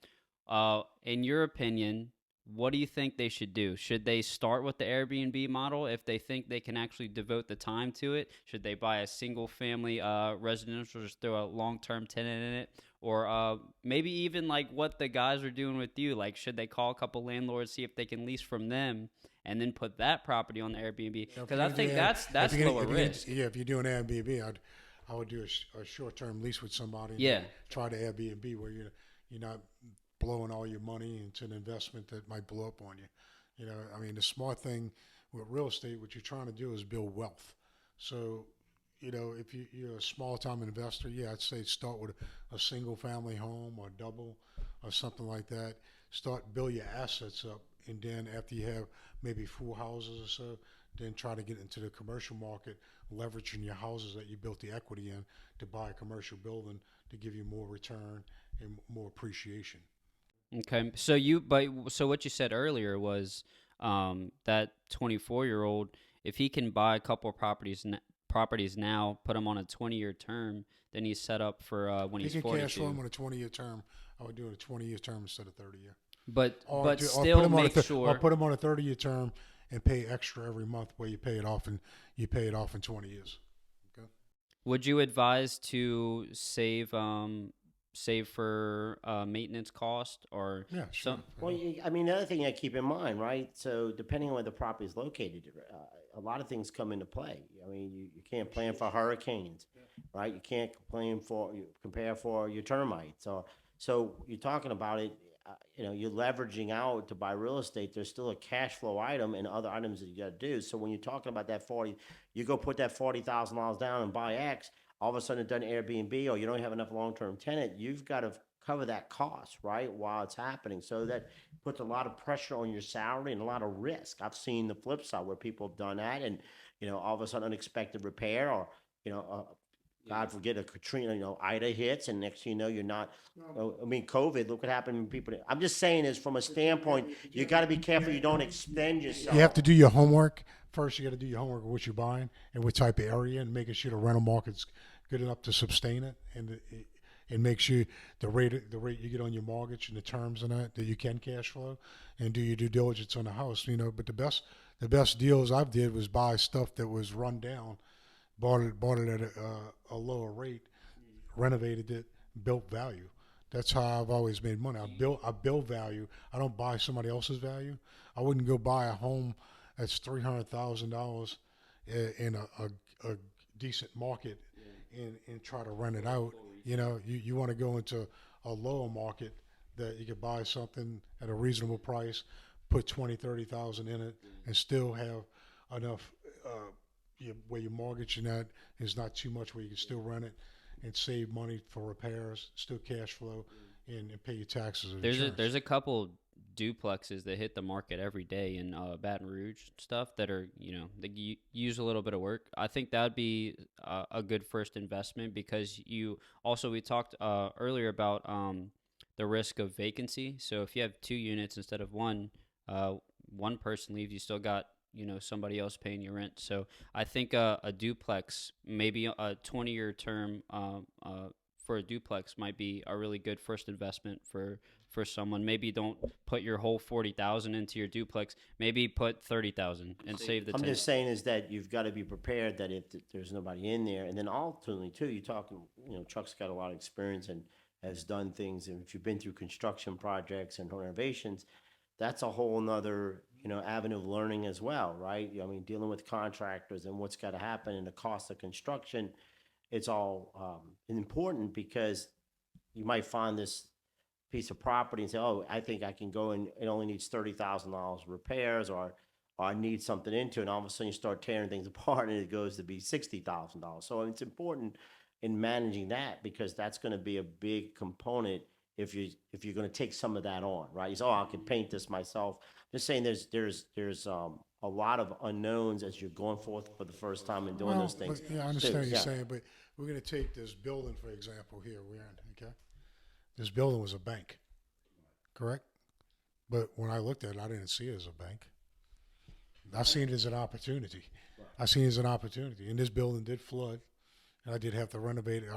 S1: In your opinion, what do you think they should do? Should they start with the Airbnb model if they think they can actually devote the time to it? Should they buy a single-family residential, just throw a long-term tenant in it? Or maybe even like what the guys are doing with you, like should they call a couple landlords, see if they can lease from them, and then put that property on the Airbnb? Because I think that's lower risk.
S3: If you're doing Airbnb, I would do a short-term lease with somebody. And try the Airbnb where you're not blowing all your money into an investment that might blow up on you. I mean, the smart thing with real estate, what you're trying to do is build wealth. So, if you're a small-time investor, I'd say start with a single-family home or double or something like that. Build your assets up, and then after you have maybe 4 houses or so, then try to get into the commercial market, leveraging your houses that you built the equity in to buy a commercial building to give you more return and more appreciation.
S1: Okay, so what you said earlier was that 24-year-old, if he can buy a couple of properties now, put them on a 20-year term, then he's set up for when he's 42. He can
S3: cash flow him on a 20-year term. I would do a 20-year term instead of 30-year.
S1: But still make sure.
S3: Or put him on a 30-year term and pay extra every month where you pay it off in 20 years. Okay.
S1: Would you advise to save for maintenance cost or
S3: sure.
S2: Well, I mean, the other thing I keep in mind, right? So depending on where the property is located, a lot of things come into play. I mean, you can't plan for hurricanes, right? You can't compare for your termites. So you're talking about it. You're leveraging out to buy real estate. There's still a cash flow item and other items that you got to do. So when you're talking about that 40, you go put that $40,000 down and buy X. All of a sudden, it doesn't Airbnb, or you don't have enough long-term tenant. You've got to cover that cost, right, while it's happening. So that puts a lot of pressure on your salary and a lot of risk. I've seen the flip side where people have done that, and all of a sudden, unexpected repair, or God forbid, a Katrina, Ida hits, and next thing you know, you're not. I mean, COVID. Look what happened when people. I'm just saying is from a standpoint, you got to be careful you don't expend yourself.
S3: You have to do your homework first. You got to do your homework of what you're buying and what type of area, and making sure the rental market's good enough to sustain it, and make sure the rate you get on your mortgage and the terms and that you can cash flow, and do your due diligence on the house. But the best deals I've did was buy stuff that was run down. Bought it at a lower rate, renovated it, built value. That's how I've always made money. I build value. I don't buy somebody else's value. I wouldn't go buy a home that's $300,000 in a decent market and try to rent it out. You want to go into a lower market that you could buy something at a reasonable price, put $20,000-$30,000 in it, and still have enough. Where your mortgage and that is not too much, where you can still rent it and save money for repairs, still cash flow, and pay your taxes.
S1: There's a couple duplexes that hit the market every day in Baton Rouge stuff that are they use a little bit of work. I think that would be a good first investment, because we talked earlier about the risk of vacancy. So if you have 2 units instead of 1, one person leaves, you still got, somebody else paying your rent. So I think a duplex, maybe a 20-year term for a duplex might be a really good first investment for someone. Maybe don't put your whole $40,000 into your duplex. Maybe put $30,000 and save the.
S2: I'm just saying is that you've got to be prepared that if there's nobody in there, and then ultimately too, you're talking. Chuck's got a lot of experience and has done things, and if you've been through construction projects and renovations, that's a whole nother avenue of learning as well, right? I mean, dealing with contractors and what's got to happen and the cost of construction, it's all important because you might find this piece of property and say, oh, I think I can go and it only needs $30,000 repairs, or I need something into it, and all of a sudden you start tearing things apart and it goes to be $60,000. So it's important in managing that because that's going to be a big component if you're going to take some of that on, right? You say, oh, I can paint this myself. Just saying, there's a lot of unknowns as you're going forth for the first time and doing those things.
S3: Yeah, I understand what you're saying, but we're going to take this building for example here. We're in, okay. This building was a bank, correct? But when I looked at it, I didn't see it as a bank. I seen it as an opportunity. I seen it as an opportunity. And this building did flood, and I did have to renovate it.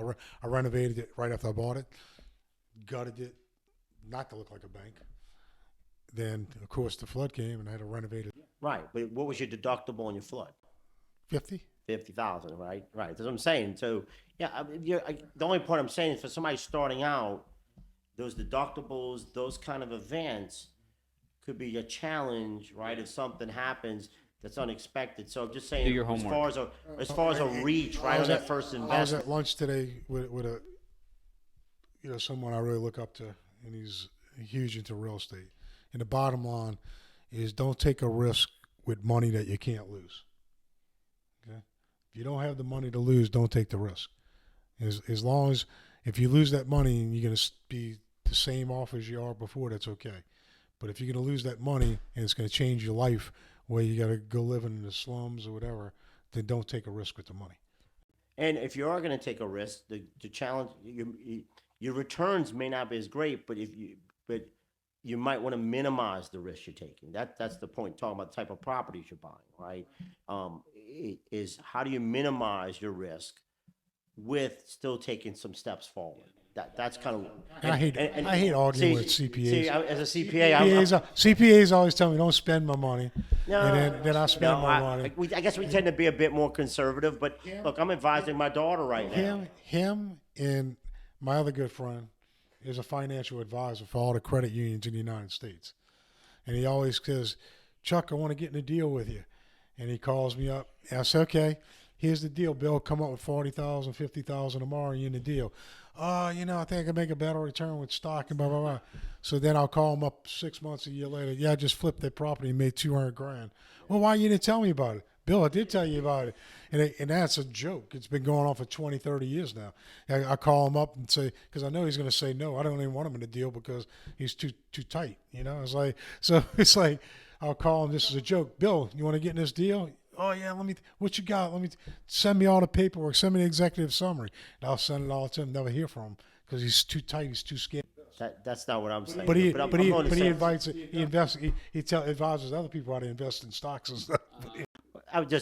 S3: I renovated it right after I bought it, gutted it, not to look like a bank. Then, of course, the flood came, and I had to renovate it.
S2: Right, but what was your deductible on your flood?
S3: 50,000,
S2: right? Right, that's what I'm saying. So, yeah, the only point I'm saying is for somebody starting out, those deductibles, those kind of events could be a challenge, right? If something happens that's unexpected. So I'm just saying,
S1: do your homework.
S2: As far as a reach, right, on that first investment.
S3: I was at lunch today with a, someone I really look up to, and he's huge into real estate. And the bottom line is don't take a risk with money that you can't lose. Okay? If you don't have the money to lose, don't take the risk. As long as, if you lose that money and you're going to be the same off as you are before, that's okay. But if you're going to lose that money and it's going to change your life where you got to go living in the slums or whatever, then don't take a risk with the money.
S2: And if you are going to take a risk, the challenge, your returns may not be as great, but you might want to minimize the risk you're taking. That's the point, talking about the type of properties you're buying, right? Is how do you minimize your risk with still taking some steps forward? That's kind of.
S3: I hate arguing with CPAs.
S2: See, as a CPA,
S3: CPAs always tell me don't spend my money, and then I spend my money.
S2: I guess we tend to be a bit more conservative, but look, I'm advising my daughter right now.
S3: Him and my other good friend is a financial advisor for all the credit unions in the United States, and he always says, "Chuck, I want to get in a deal with you," and he calls me up. And I say, "Okay, here's the deal, Bill. Come up with $40,000, $50,000 tomorrow, and you're in the deal." I think I can make a better return with stock and blah, blah, blah. So then I'll call him up 6 months, a year later. Yeah, I just flipped that property and made $200,000. Well, why you didn't tell me about it? Bill, I did tell you about it. And that's a joke. It's been going on for 20, 30 years now. I call him up and say, because I know he's going to say no. I don't even want him in the deal because he's too tight. It's like, I'll call him, this is a joke. Bill, you want to get in this deal? Oh, yeah, what you got? Send me all the paperwork. Send me the executive summary. And I'll send it all to him. Never hear from him because he's too tight. He's too scared.
S2: That's not what I'm saying.
S3: But he advises other people how to invest in stocks and stuff.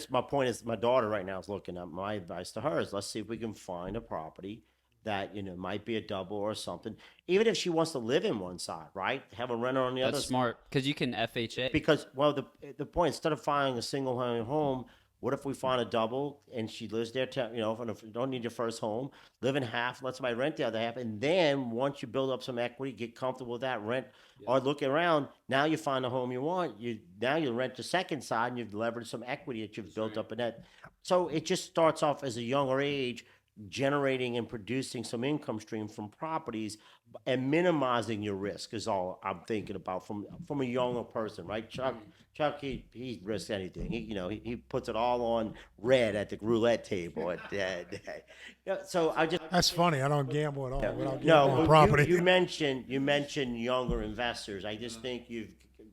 S2: My point is, my daughter right now is looking at my advice to her is let's see if we can find a property that might be a double or something. Even if she wants to live in one side, right? Have a renter on the other.
S1: That's smart because you can FHA.
S2: Because the point, instead of finding a single home, what if we find a double and she lives there? If you don't need your first home, live in half, let somebody rent the other half, and then once you build up some equity, get comfortable with that rent, or look around. Now you find the home you want. Now you rent the second side, and you've leveraged some equity that you've built up in that. So it just starts off as a younger age, generating and producing some income stream from properties and minimizing your risk is all I'm thinking about from a younger person, right? Chuck, he risks anything. He puts it all on red at the roulette table. So
S3: that's funny. I don't gamble at all.
S2: No,
S3: property.
S2: You mentioned younger investors. I just think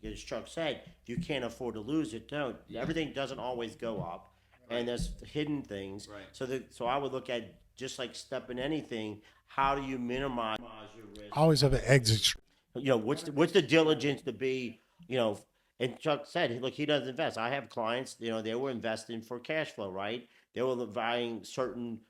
S2: as Chuck said, you can't afford to lose it. Don't. Everything doesn't always go up. And there's hidden things. Right. So I would look at, just like step in anything, how do you minimize your risk?
S3: I always have an exit.
S2: What's the diligence to be, And Chuck said, look, he doesn't invest. I have clients, they were investing for cash flow, right? They were buying certain,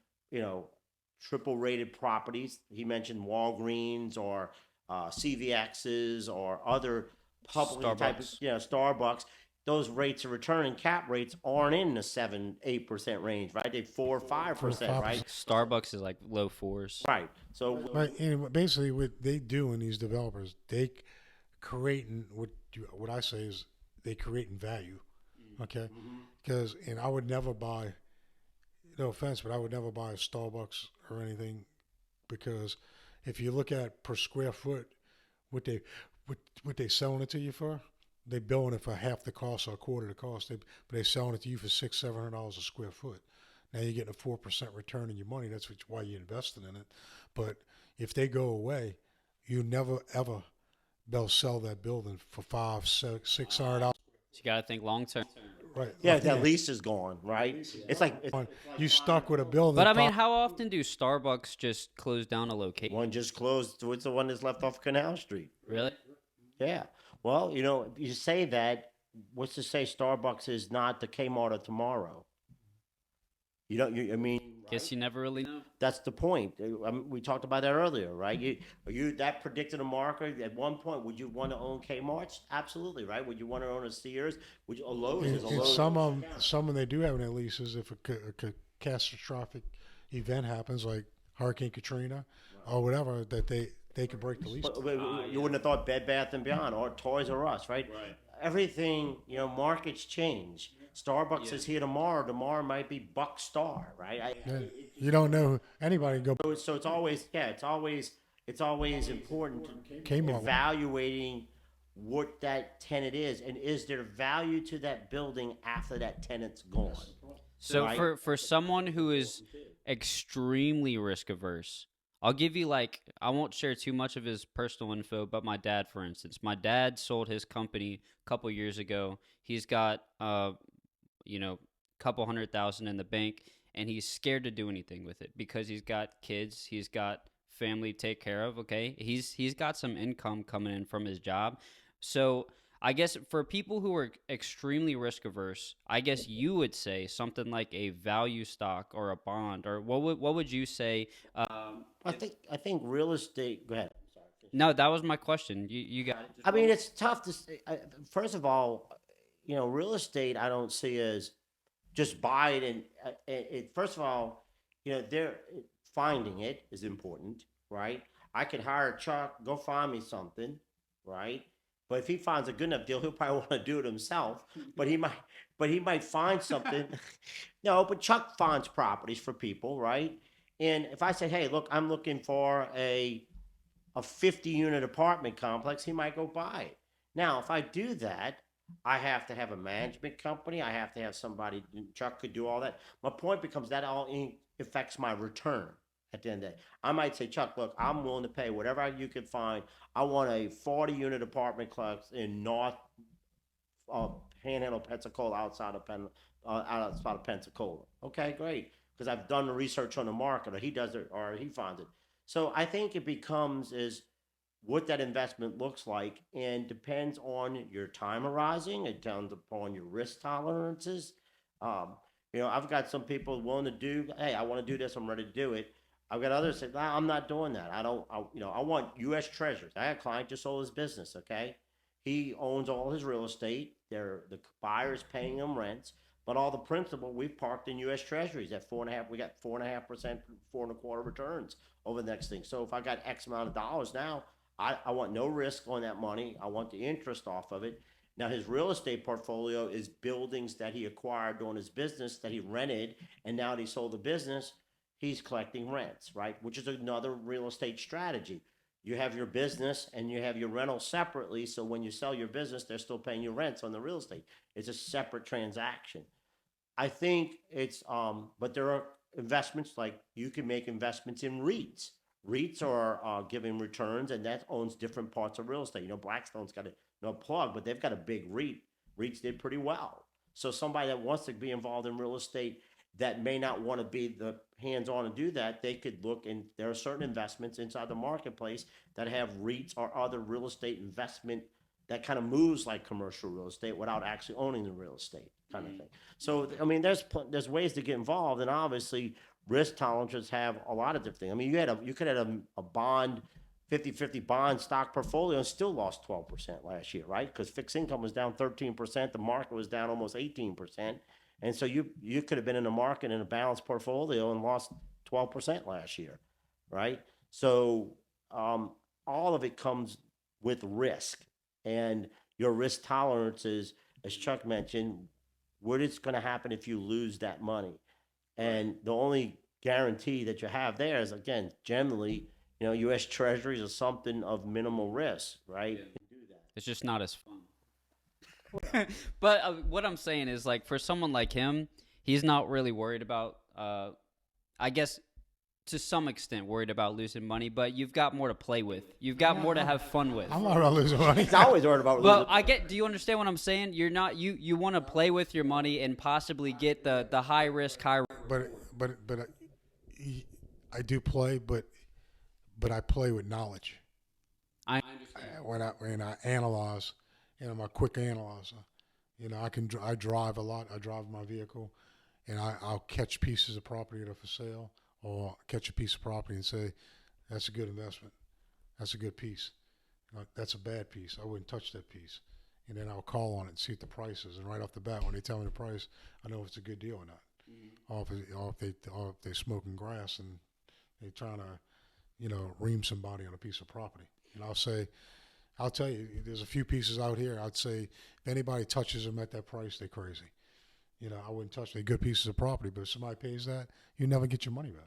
S2: triple rated properties. He mentioned Walgreens or CVX's or other publicly type of,
S1: Starbucks.
S2: Starbucks. Those rates of return and cap rates aren't in the 7-8% range, right? They 4 or 5%, right?
S1: Starbucks is like low fours.
S2: Right. So
S3: Right. And basically, what they do in these developers, they creating what I say is they creating value. Okay. Because and I would never buy. No offense, but I would never buy a Starbucks or anything because if you look at per square foot, what they selling it to you for, they billing it for half the cost or a quarter the cost. But they selling it to you for $600-700 a square foot. Now you're getting a 4% return on your money. That's why you're investing in it. But if they go away, you never ever they'll sell that building for $500-600.
S1: So you got to think long term.
S3: Right.
S2: yeah, that lease is gone, right? It's like
S3: You stuck with a building.
S1: But I mean, how often do Starbucks just close down a location?
S2: one just closed. What's the one that's left off Canal Street?
S1: Really?
S2: Yeah. Well, you say that. What's to say Starbucks is not the Kmart of tomorrow? I mean,
S1: Guess you never really know.
S2: that's the point. We talked about that earlier, right? You that predicted a market at one point. Would you want to own Kmart's? Absolutely, right? Would you want to own a Sears? Would you a Lowe's?
S3: And,
S2: Is a
S3: and
S2: Lowe's?
S3: some of them they do have in their leases if a catastrophic event happens like Hurricane Katrina or whatever that they can break the lease.
S2: But you wouldn't have thought Bed Bath and Beyond or Toys R Us, right? Right. Everything, markets change. Starbucks is here tomorrow. Tomorrow might be Buck Star, right?
S3: You don't know anybody can go.
S2: So it's always, it's always important to
S3: Kmart.
S2: evaluating what that tenant is, and is there value to that building after that tenant's gone?
S1: So
S2: Right.
S1: for someone who is extremely risk averse, I'll give you I won't share too much of his personal info, but my dad, for instance, my dad sold his company a couple years ago. He's got couple $100,000 in the bank, and he's scared to do anything with it because he's got kids, he's got family to take care of. Okay, he's got some income coming in from his job, so. I guess for people who are extremely risk averse, I guess you would say something like a value stock or a bond, or what would you say?
S2: I think real estate. Go ahead. Sorry.
S1: No, that was my question. You got it.
S2: I mean, it's tough to say. First of all, real estate I don't see as just buy it and first of all, they're finding it is important, right? I could hire Chuck, go find me something, right? But if he finds a good enough deal, he'll probably want to do it himself. But he might find something. No, but Chuck finds properties for people, right? And if I say, hey, look, I'm looking for a 50-unit apartment complex, he might go buy it. Now, if I do that, I have to have a management company. I have to have somebody. Chuck could do all that. My point becomes that all affects my return. At the end of the day, I might say, Chuck, look, I'm willing to pay whatever you can find. I want a 40-unit apartment complex in North Panhandle, Pensacola, outside of Pensacola. Okay, great, because I've done the research on the market, or he does it, or he finds it. So I think it becomes is what that investment looks like, and depends on your time horizon. It depends upon your risk tolerances. I've got some people willing to do. Hey, I want to do this. I'm ready to do it. I've got others that say, nah, I'm not doing that. I want U.S. Treasuries. I had a client just sold his business, okay? He owns all his real estate. The buyer's paying him rents, but all the principal we've parked in U.S. Treasuries at 4.5%. We got 4.5%, 4.25% returns over the next thing. So if I got X amount of dollars now, I want no risk on that money. I want the interest off of it. Now, his real estate portfolio is buildings that he acquired during his business that he rented, and now that he sold the business, he's collecting rents, right? Which is another real estate strategy. You have your business and you have your rental separately, so when you sell your business, they're still paying you rents on the real estate. It's a separate transaction. I think it's, but there are investments like you can make investments in REITs. REITs are giving returns, and that owns different parts of real estate. Blackstone's got no plug, but they've got a big REIT. REITs did pretty well. So somebody that wants to be involved in real estate that may not want to be the hands-on and do that, they could look, and there are certain investments inside the marketplace that have REITs or other real estate investment that kind of moves like commercial real estate without actually owning the real estate kind of thing. So, I mean, there's ways to get involved, and obviously risk tolerances have a lot of different things. I mean, you could have a bond, 50-50 bond stock portfolio and still lost 12% last year, right? Because fixed income was down 13%, the market was down almost 18%. And so you could have been in the market in a balanced portfolio and lost 12% last year, right? So all of it comes with risk, and your risk tolerances, as Chuck mentioned, what is going to happen if you lose that money. And the only guarantee that you have there is, again, generally, U.S. Treasuries are something of minimal risk, right?
S1: Yeah. It's just not as fun. But what I'm saying is, like, for someone like him, he's not really worried about, I guess, to some extent worried about losing money, but you've got more to play with. You've got more to have fun with.
S3: I'm not about losing money.
S2: He's always worried about losing money.
S1: Do you understand what I'm saying? You're not, you want to play with your money and possibly get the high risk, high.
S3: But I do play, but I play with knowledge.
S1: I understand.
S3: When I analyze, I'm a quick analyzer. I drive a lot. I drive my vehicle, and I'll catch pieces of property that are for sale, or catch a piece of property and say, that's a good investment. That's a good piece. That's a bad piece. I wouldn't touch that piece. And then I'll call on it and see what the price is. And right off the bat, when they tell me the price, I know if it's a good deal or not. Mm-hmm. Or if they're smoking grass and they're trying to, ream somebody on a piece of property. And I'll tell you, there's a few pieces out here. I'd say if anybody touches them at that price, they're crazy. I wouldn't touch them. They're good pieces of property, but if somebody pays that, you never get your money back.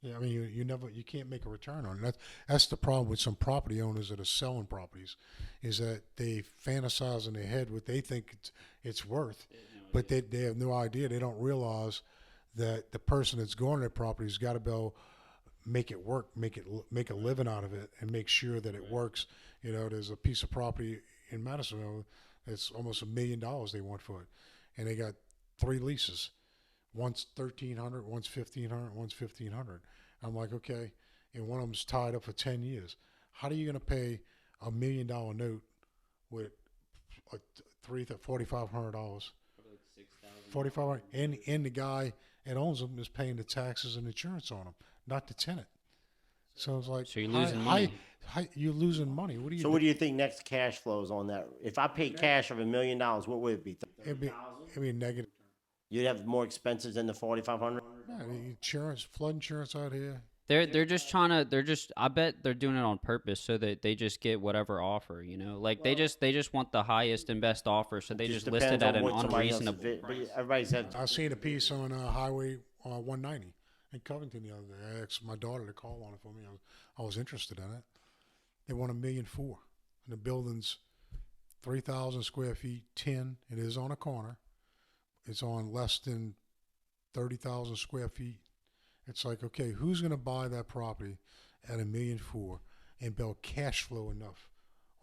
S3: Yeah, I mean, you can't make a return on it. That's the problem with some property owners that are selling properties, is that they fantasize in their head what they think it's worth, but they have no idea. They don't realize that the person that's going to that property has got to be able make it work, make a living out of it, and make sure that it works. There's a piece of property in Madisonville that's almost $1 million they want for it, and they got 3 leases. One's $1,300, one's $1,500, one's $1,500. I'm like, okay, and one of them's tied up for 10 years. How are you going to pay $1 million note with $4,500? $4,500, and the guy that owns them is paying the taxes and insurance on them, not the tenant. So it's like,
S1: so you're losing money.
S3: You're losing money. What do you?
S2: So what do you think next cash flows on that? If I paid cash of $1 million, what would it be?
S3: It'd be negative.
S2: You'd have more expenses than the $4,500.
S3: Yeah, insurance, flood insurance out here.
S1: They're just I bet they're doing it on purpose so that they just get whatever offer, Like they just want the highest and best offer, so they just list it at an unreasonable price.
S3: I seen a piece on Highway 190 in Covington the other day. I asked my daughter to call on it for me. I was interested in it. They want $1.4 million, and the building's 3,000 square feet, 10. It is on a corner. It's on less than 30,000 square feet. It's like, okay, who's going to buy that property at $1.4 million and build cash flow enough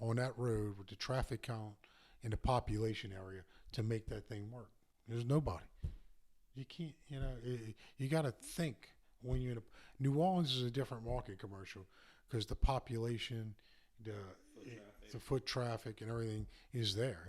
S3: on that road with the traffic count and the population area to make that thing work? There's nobody. You can't, you got to think when you're in New Orleans is a different market commercial because the population, the foot traffic and everything is there,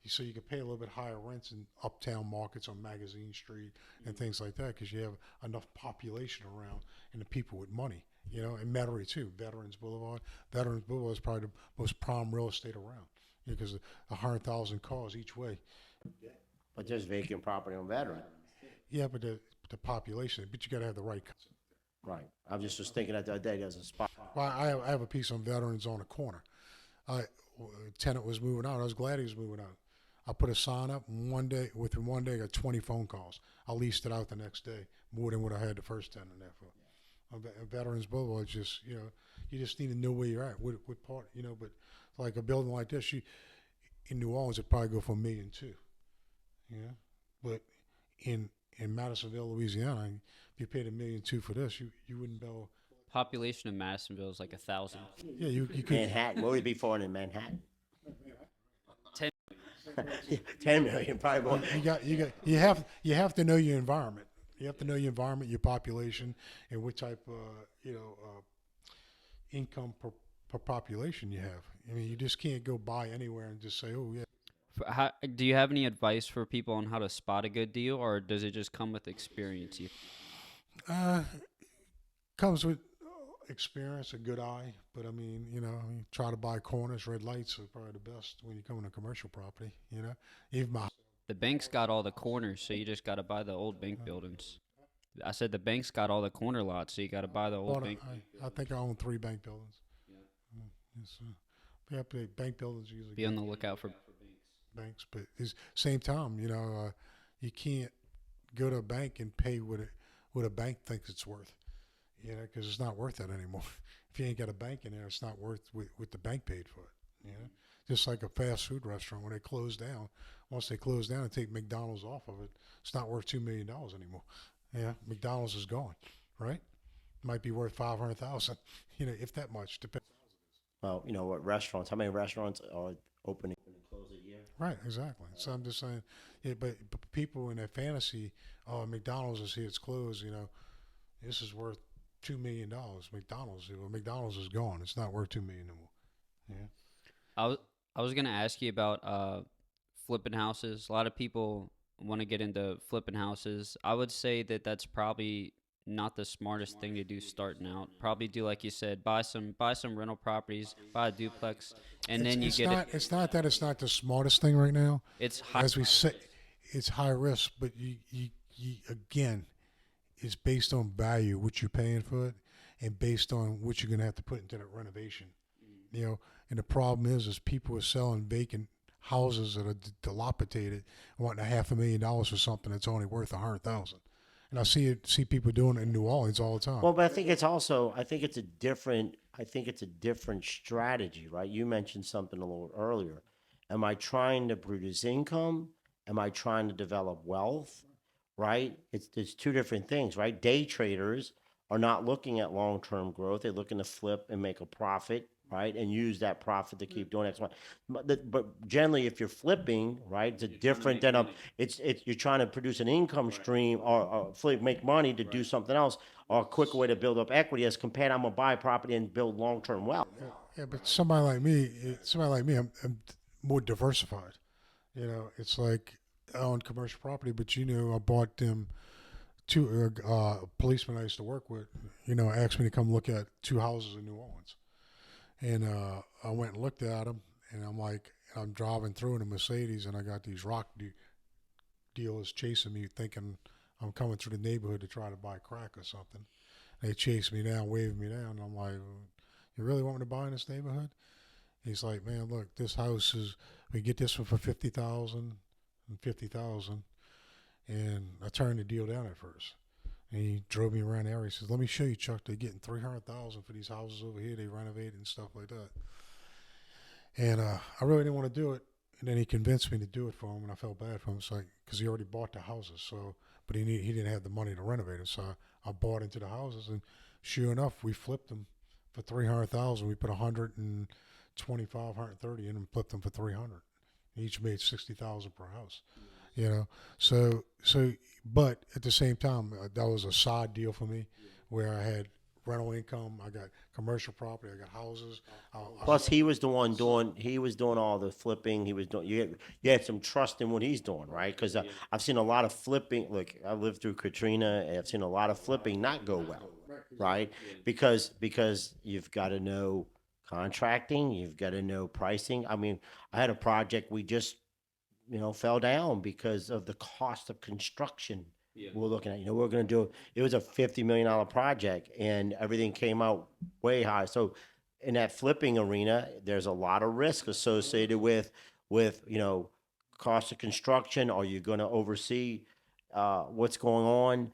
S3: So you can pay a little bit higher rents in uptown markets on Magazine Street and things like that because you have enough population around and the people with money, and Metairie too. Veterans Boulevard is probably the most prime real estate around because of 100,000 cars each way.
S2: But there's vacant property on Veterans.
S3: Yeah, but the population, but you got to have the right.
S2: Right. I just was thinking that the other day there's a spot.
S3: Well, I have a piece on Veterans on a corner. A tenant was moving out. I was glad he was moving out. I put a sign up, and within one day, I got 20 phone calls. I leased it out the next day, more than what I had the first tenant there for. Veterans Boulevard, just, you just need to know where you're at, what part, but like a building like this, in New Orleans, it'd probably go for $1.2 million, But in Madisonville, Louisiana, if you paid $1.2 million for this, you wouldn't be able.
S1: Population of Madisonville is like 1,000.
S3: Yeah, you could.
S2: Manhattan, what would it be for in Manhattan?
S1: 10.
S2: 10 million, probably more.
S3: You have to know your environment. You have to know your environment, your population, and what type income per population you have. I mean, you just can't go buy anywhere and just say, oh, yeah.
S1: Do you have any advice for people on how to spot a good deal, or does it just come with experience?
S3: Comes with experience, a good eye, but I mean, try to buy corners. Red lights are probably the best when you come in a commercial property. Even
S1: the bank's got all the corners, so you just got to buy the old bank buildings. I said the bank's got all the corner lots, so you got to buy the old bank.
S3: I think I own 3 bank buildings. Yeah. Bank buildings usually
S1: be on the lookout for
S3: banks, but at the same time, you can't go to a bank and pay what a bank thinks it's worth. Because it's not worth that anymore. If you ain't got a bank in there, it's not worth what the bank paid for it. Just like a fast food restaurant when they close down. Once they close down and take McDonald's off of it, it's not worth $2 million anymore. Yeah, McDonald's is gone, right? Might be worth $500,000. If that much. Depends.
S2: Well, what restaurants? How many restaurants are opening and close a year?
S3: Right, exactly. So I'm just saying, but people in their fantasy, McDonald's is here, it's closed. This is worth $2 million. McDonald's is gone. It's not worth $2 million anymore. Yeah.
S1: I was gonna ask you about flipping houses. A lot of people want to get into flipping houses. I would say that that's probably not the smartest thing to do starting out. Probably do like you said, buy some rental properties, buy a duplex, and then
S3: It's not that it's not the smartest thing right now.
S1: It's high,
S3: as we say, it's high risk, but you again. It's based on value, what you're paying for it, and based on what you're going to have to put into that renovation. And the problem is people are selling vacant houses that are dilapidated, wanting $500,000 for something that's only worth $100,000. And I see people doing it in New Orleans all the time.
S2: Well, but I think it's a different strategy, right? You mentioned something a little earlier. Am I trying to produce income? Am I trying to develop wealth? Right? It's 2 different things, right? Day traders are not looking at long-term growth. They're looking to flip and make a profit, right? And use that profit to keep doing X, Y. But generally, if you're flipping, right, it's different than you're trying to produce an income stream or flip, make money to do something else, or a quicker way to build up equity as compared I'm gonna buy a property and build long-term wealth.
S3: Yeah, but somebody like me, I'm more diversified. It's like I own commercial property, but I bought them 2 policemen I used to work with. Asked me to come look at 2 houses in New Orleans, and I went and looked at them, and I'm driving through in a Mercedes, and I got these rock dealers chasing me, thinking I'm coming through the neighborhood to try to buy crack or something. They chased me down, waving me down, and I'm like, "You really want me to buy in this neighborhood?" He's like, "Man, look, this house we get this one for $50,000." And $50,000, and I turned the deal down at first. And he drove me around the area. He says, "Let me show you, Chuck. They're getting $300,000 for these houses over here. They renovated and stuff like that." And I really didn't want to do it. And then he convinced me to do it for him, and I felt bad for him. It's like because he already bought the houses, but he didn't have the money to renovate them. So I bought into the houses, and sure enough, we flipped them for $300,000. We put 125, 130 in them, flipped them for $300. Each made $60,000 per house, So, but at the same time, that was a side deal for me, where I had rental income, I got commercial property, I got houses.
S2: Plus, he was doing all the flipping. He was doing. You had some trust in what he's doing, right? Because I've seen a lot of flipping. Look, I lived through Katrina, and I've seen a lot of flipping not go well, right? Because you've got to know contracting, you've got to know pricing. I mean, I had a project we just, fell down because of the cost of construction. We're looking at, we're going to do, it was a $50 million project and everything came out way high. So in that flipping arena, there's a lot of risk associated with, cost of construction. Are you going to oversee what's going on?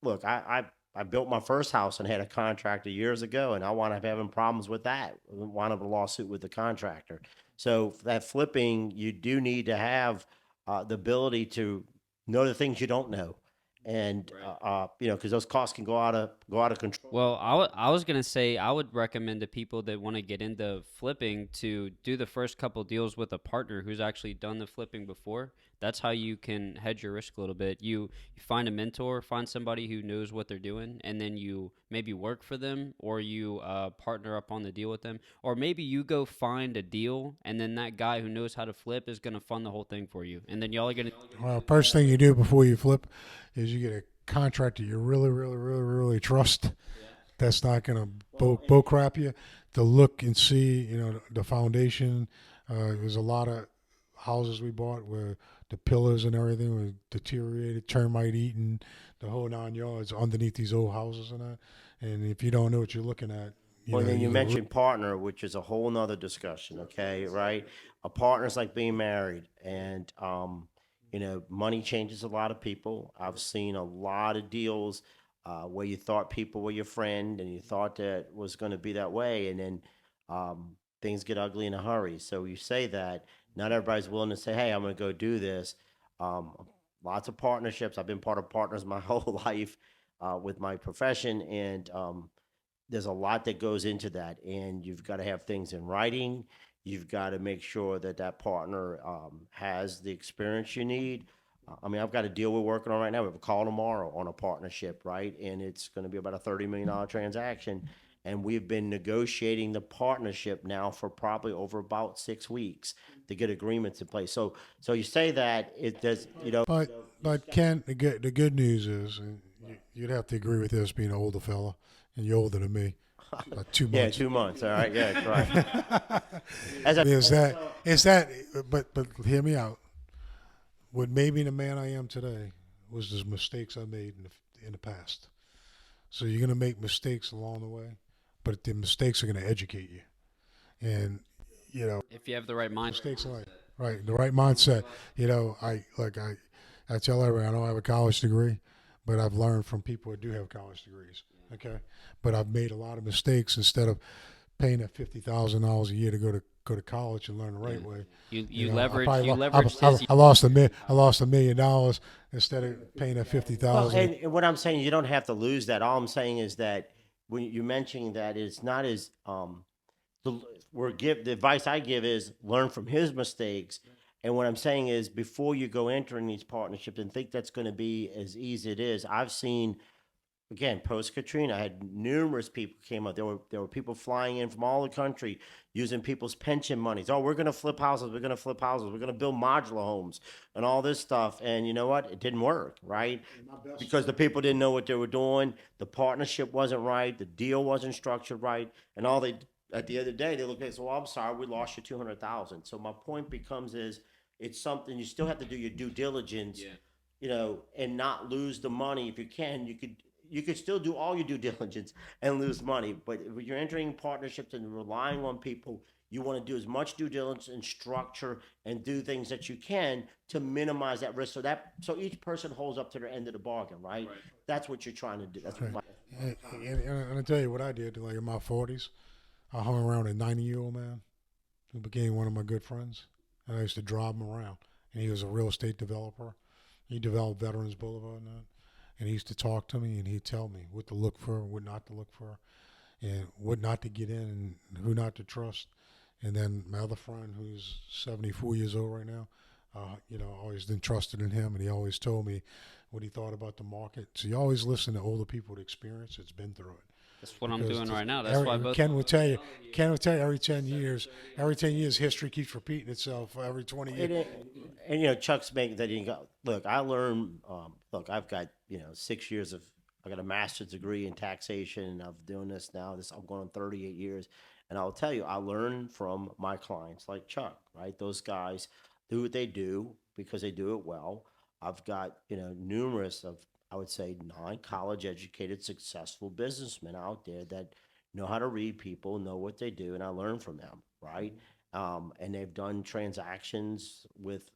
S2: Look, I built my first house and had a contractor years ago, and I wound up having problems with that. Wound up a lawsuit with the contractor. So that flipping, you do need to have the ability to know the things you don't know, and because those costs can go out of go out of control.
S1: Well, I was going to say I would recommend to people that want to get into flipping to do the first couple deals with a partner who's actually done the flipping before. That's how you can hedge your risk a little bit. You find a mentor, find somebody who knows what they're doing, and then you maybe work for them, or you partner up on the deal with them. Or maybe you go find a deal, and then that guy who knows how to flip is going to fund the whole thing for you. And then y'all are going to...
S3: Well, first thing you do before you flip is you get a contractor you really trust. That's not going to bull crap you. To look and see, the foundation. There's a lot of houses we bought where the pillars and everything were deteriorated, termite eaten, the whole 9 yards underneath these old houses and that. And if you don't know what you're looking at,
S2: then you mentioned partner, which is a whole nother discussion. Okay, right? A partner's like being married, and money changes a lot of people. I've seen a lot of deals where you thought people were your friend and you thought that was going to be that way, and then things get ugly in a hurry. So you say that not everybody's willing to say, hey, I'm going to go do this. Lots of partnerships. I've been part of partners my whole life with my profession, and there's a lot that goes into that, and you've got to have things in writing. You've got to make sure that that partner has the experience you need. I've got a deal we're working on right now. We have a call tomorrow on a partnership, right? And it's going to be about a $30 million transaction. And we've been negotiating the partnership now for probably over about 6 weeks to get agreements in place. So you say that it does,
S3: But Ken, the good news is, and you'd have to agree with this being an older fella, and you're older than me. About 2 months.
S2: Yeah, 2 months. All right. Yeah, correct.
S3: But hear me out. What made me the man I am today was the mistakes I made in the past. So you're going to make mistakes along the way, but the mistakes are going to educate you. And,
S1: if you have the right mindset.
S3: Mistakes right, the right mindset. I tell everyone I don't have a college degree, but I've learned from people who do have college degrees. Okay, but I've made a lot of mistakes. Instead of paying that $50,000 a year to go to college and learn the right way,
S1: you leverage.
S3: I lost $1 million instead of paying that $50,000.
S2: And what I'm saying, you don't have to lose that. All I'm saying is that when you're mentioning that, it's not as the advice I give is learn from his mistakes. And what I'm saying is, before you go entering these partnerships and think that's going to be as easy as it is, I've seen. Again, post-Katrina, I had numerous people came up. There were people flying in from all the country using people's pension monies. Oh, we're going to flip houses. We're going to flip houses. We're going to build modular homes and all this stuff. And you know what? It didn't work, right? Because the people didn't know what they were doing. The partnership wasn't right. The deal wasn't structured right. And at the end of the day, they look at it and say, well, I'm sorry, we lost you $200,000. So my point becomes is it's something you still have to do your due diligence, and not lose the money. If you can, you could still do all your due diligence and lose money. But if you're entering partnerships and relying on people, you want to do as much due diligence and structure and do things that you can to minimize that risk. So each person holds up to their end of the bargain, right? That's what you're trying to do. That's
S3: right. And I'll tell you what I did. Like in my 40s, I hung around a 90-year-old man who became one of my good friends. And I used to drive him around. And he was a real estate developer. He developed Veterans Boulevard and that. And he used to talk to me, and he'd tell me what to look for, what not to look for, and what not to get in, and who not to trust. And then my other friend, who's 74 years old right now, always been trusted in him, and he always told me what he thought about the market. So you always listen to older people with experience that's been through it.
S1: That's what I'm doing right now. That's why
S3: Ken will tell you every 10 years, history keeps repeating itself for every 20 years.
S2: And Chuck's making that. Look, I learned. I've got 6 years I got a master's degree in taxation, and I'm doing this now. I'm going on 38 years, and I'll tell you, I learn from my clients like Chuck. Right, those guys do what they do because they do it well. I've got numerous of, I would say, non-college educated, successful businessmen out there that know how to read people, know what they do, and I learn from them, right? And they've done transactions with,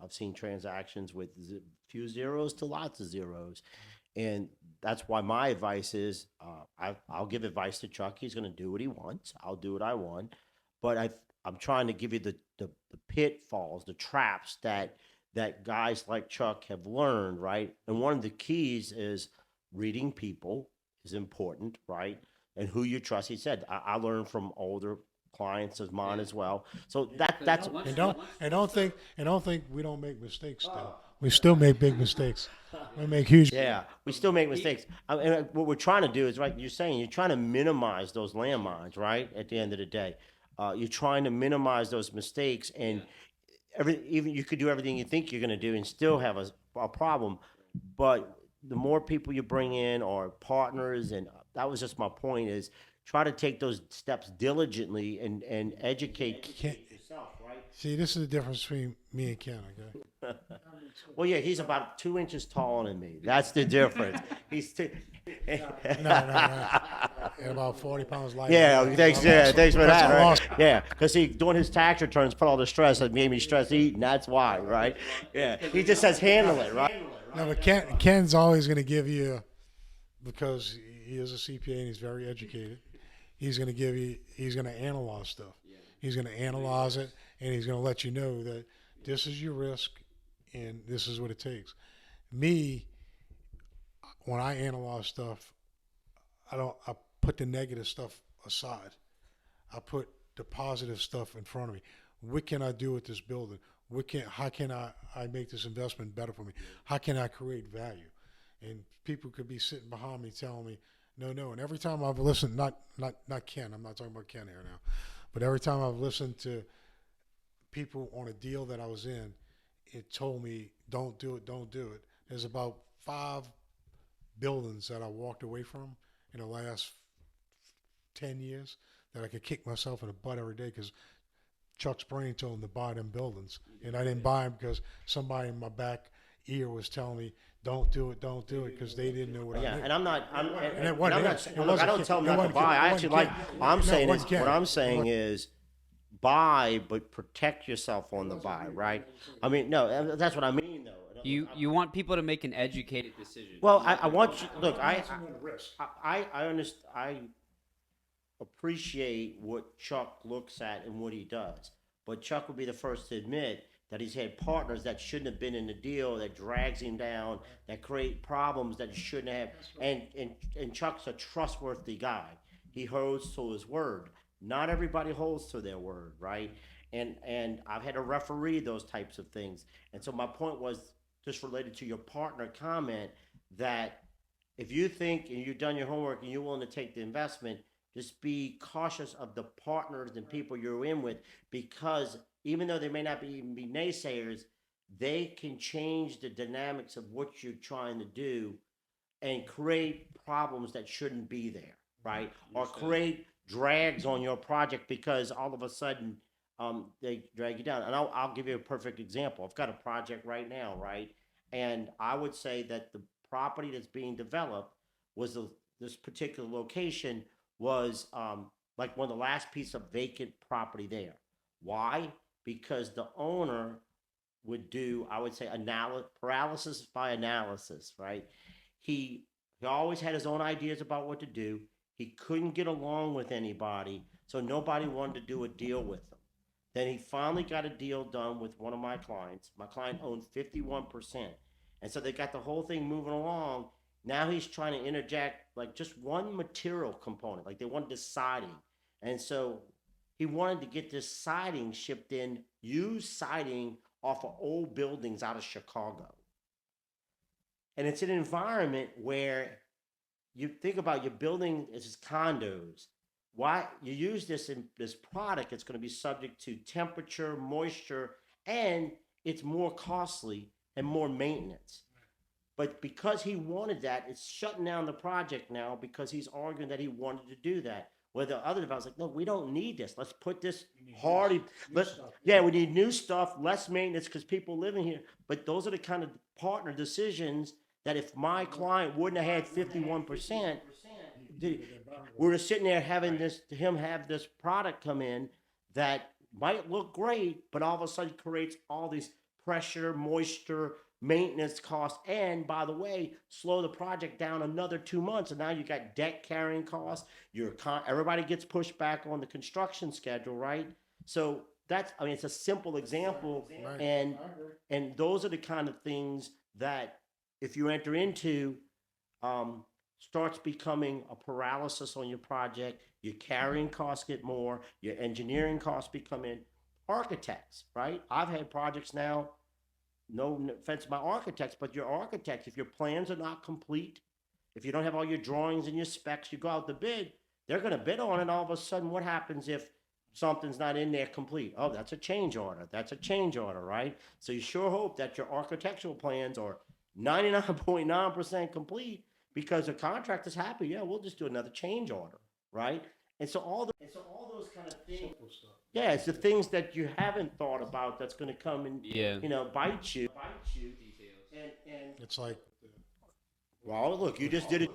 S2: I've seen transactions with few zeros to lots of zeros. And that's why my advice is, I'll give advice to Chuck. He's going to do what he wants. I'll do what I want. But I'm trying to give you the pitfalls, the traps that guys like Chuck have learned, right? And one of the keys is reading people is important, right? And who you trust. He said, I learned from older clients of mine as well. So that's
S3: don't think we don't make mistakes still. We still make big mistakes. We make huge.
S2: Yeah, we still make mistakes. And what we're trying to do is, right, you're saying you're trying to minimize those landmines, right? At the end of the day, you're trying to minimize those mistakes, and even you could do everything you think you're going to do and still have a problem. But the more people you bring in or partners, and that was just my point, is try to take those steps diligently and educate yourself, right?
S3: See, this is the difference between me and Ken, okay?
S2: Well, yeah, he's about 2 inches taller than me. That's the difference. He's
S3: no. And about 40 pounds lighter.
S2: Yeah, thanks for that. Right? Yeah, because he doing his tax returns put all the stress that made me stress eating. That's why, right? Yeah, he just says handle it, right?
S3: No, but Ken's always going to give you, because he is a CPA and he's very educated. He's going to analyze stuff. He's going to analyze it, and he's going to let you know that this is your risk and this is what it takes. Me, when I analyze stuff, I put the negative stuff aside. I put the positive stuff in front of me. What can I do with this building? How can I make this investment better for me? How can I create value? And people could be sitting behind me telling me, no. And every time I've listened, not Ken, I'm not talking about Ken here now, but every time I've listened to people on a deal that I was in, it told me, don't do it. There's about 5 buildings that I walked away from in the last 10 years that I could kick myself in the butt every day because Chuck's brain told him to buy them buildings. And I didn't buy them because somebody in my back ear was telling me, don't do it, because they didn't know what I knew.
S2: And I don't tell them not to buy. I actually like, what I'm saying is buy, but protect yourself on the buy, right? I mean, no, that's what I mean, though.
S1: You want people to make an educated decision.
S2: Well, I want you, look, I understand, I appreciate what Chuck looks at and what he does. But Chuck will be the first to admit that he's had partners that shouldn't have been in the deal, that drags him down, that create problems that he shouldn't have. And Chuck's a trustworthy guy. He holds to his word. Not everybody holds to their word, right? And I've had to referee those types of things. And so my point was just related to your partner comment that if you think and you've done your homework and you're willing to take the investment, just be cautious of the partners and people you're in with, because even though they may not be naysayers, they can change the dynamics of what you're trying to do and create problems that shouldn't be there, right? Or create drags on your project because all of a sudden they drag you down. And I'll give you a perfect example. I've got a project right now, right? And I would say that the property that's being developed was this particular location was like one of the last piece of vacant property there. Why? Because the owner would do, I would say, paralysis by analysis, right? He always had his own ideas about what to do. He couldn't get along with anybody, so nobody wanted to do a deal with him. Then he finally got a deal done with one of my clients. My client owned 51%. And so they got the whole thing moving along. Now he's trying to interject like just one material component, like they wanted this siding. And so he wanted to get this siding shipped in, used siding off of old buildings out of Chicago. And it's an environment where you think about your building is condos. Why you use this product, it's going to be subject to temperature, moisture, and it's more costly and more maintenance. But because he wanted that, it's shutting down the project now because he's arguing that he wanted to do that. Where the other developers like, no, we don't need this. Let's put this hardy. We need new stuff, less maintenance because people living here. But those are the kind of partner decisions that if my client wouldn't have had 51%, we're sitting there having him have this product come in that might look great, but all of a sudden creates all these pressure, moisture, maintenance costs, and by the way, slow the project down another 2 months. And now you got debt carrying costs. Everybody gets pushed back on the construction schedule, right? So it's a simple example, and those are the kind of things that if you enter into, starts becoming a paralysis on your project. Your carrying costs get more. Your engineering costs become in. Architects, right? I've had projects now, no offense to my architects, but your architects, if your plans are not complete, if you don't have all your drawings and your specs, you go out to bid, they're going to bid on it. All of a sudden, what happens if something's not in there complete? Oh, that's a change order. That's a change order, right? So you sure hope that your architectural plans are 99.9% complete because the contractor's happy. Yeah, we'll just do another change order, right? And so all those kind of things. Yeah, it's the things that you haven't thought about that's going to come and bite you. And
S3: it's like,
S2: well, look, you just did it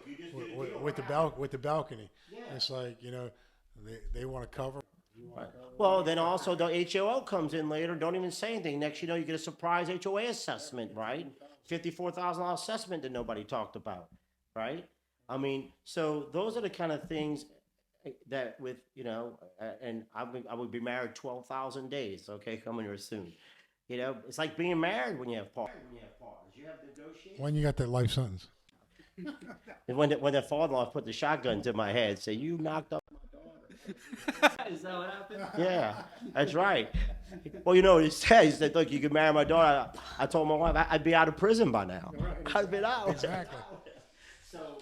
S3: with the balcony. Yeah. It's like, they want to cover.
S2: Right. Well, then also the HOA comes in later. Don't even say anything. Next, you get a surprise HOA assessment, right? $54,000 assessment that nobody talked about, right? I mean, so those are the kind of things that with, and I would be married 12,000 days, okay, coming here soon. It's like being married when you have partners. You have negotiations.
S3: When you got that life sentence.
S2: And when the father-in-law put the shotgun to my head, say, "You knocked up my daughter."
S1: Is that what happened?
S2: Yeah, that's right. Well, what he said? He said, "Look, you can marry my daughter." I told my wife I'd be out of prison by now. I'd been out.
S3: Exactly.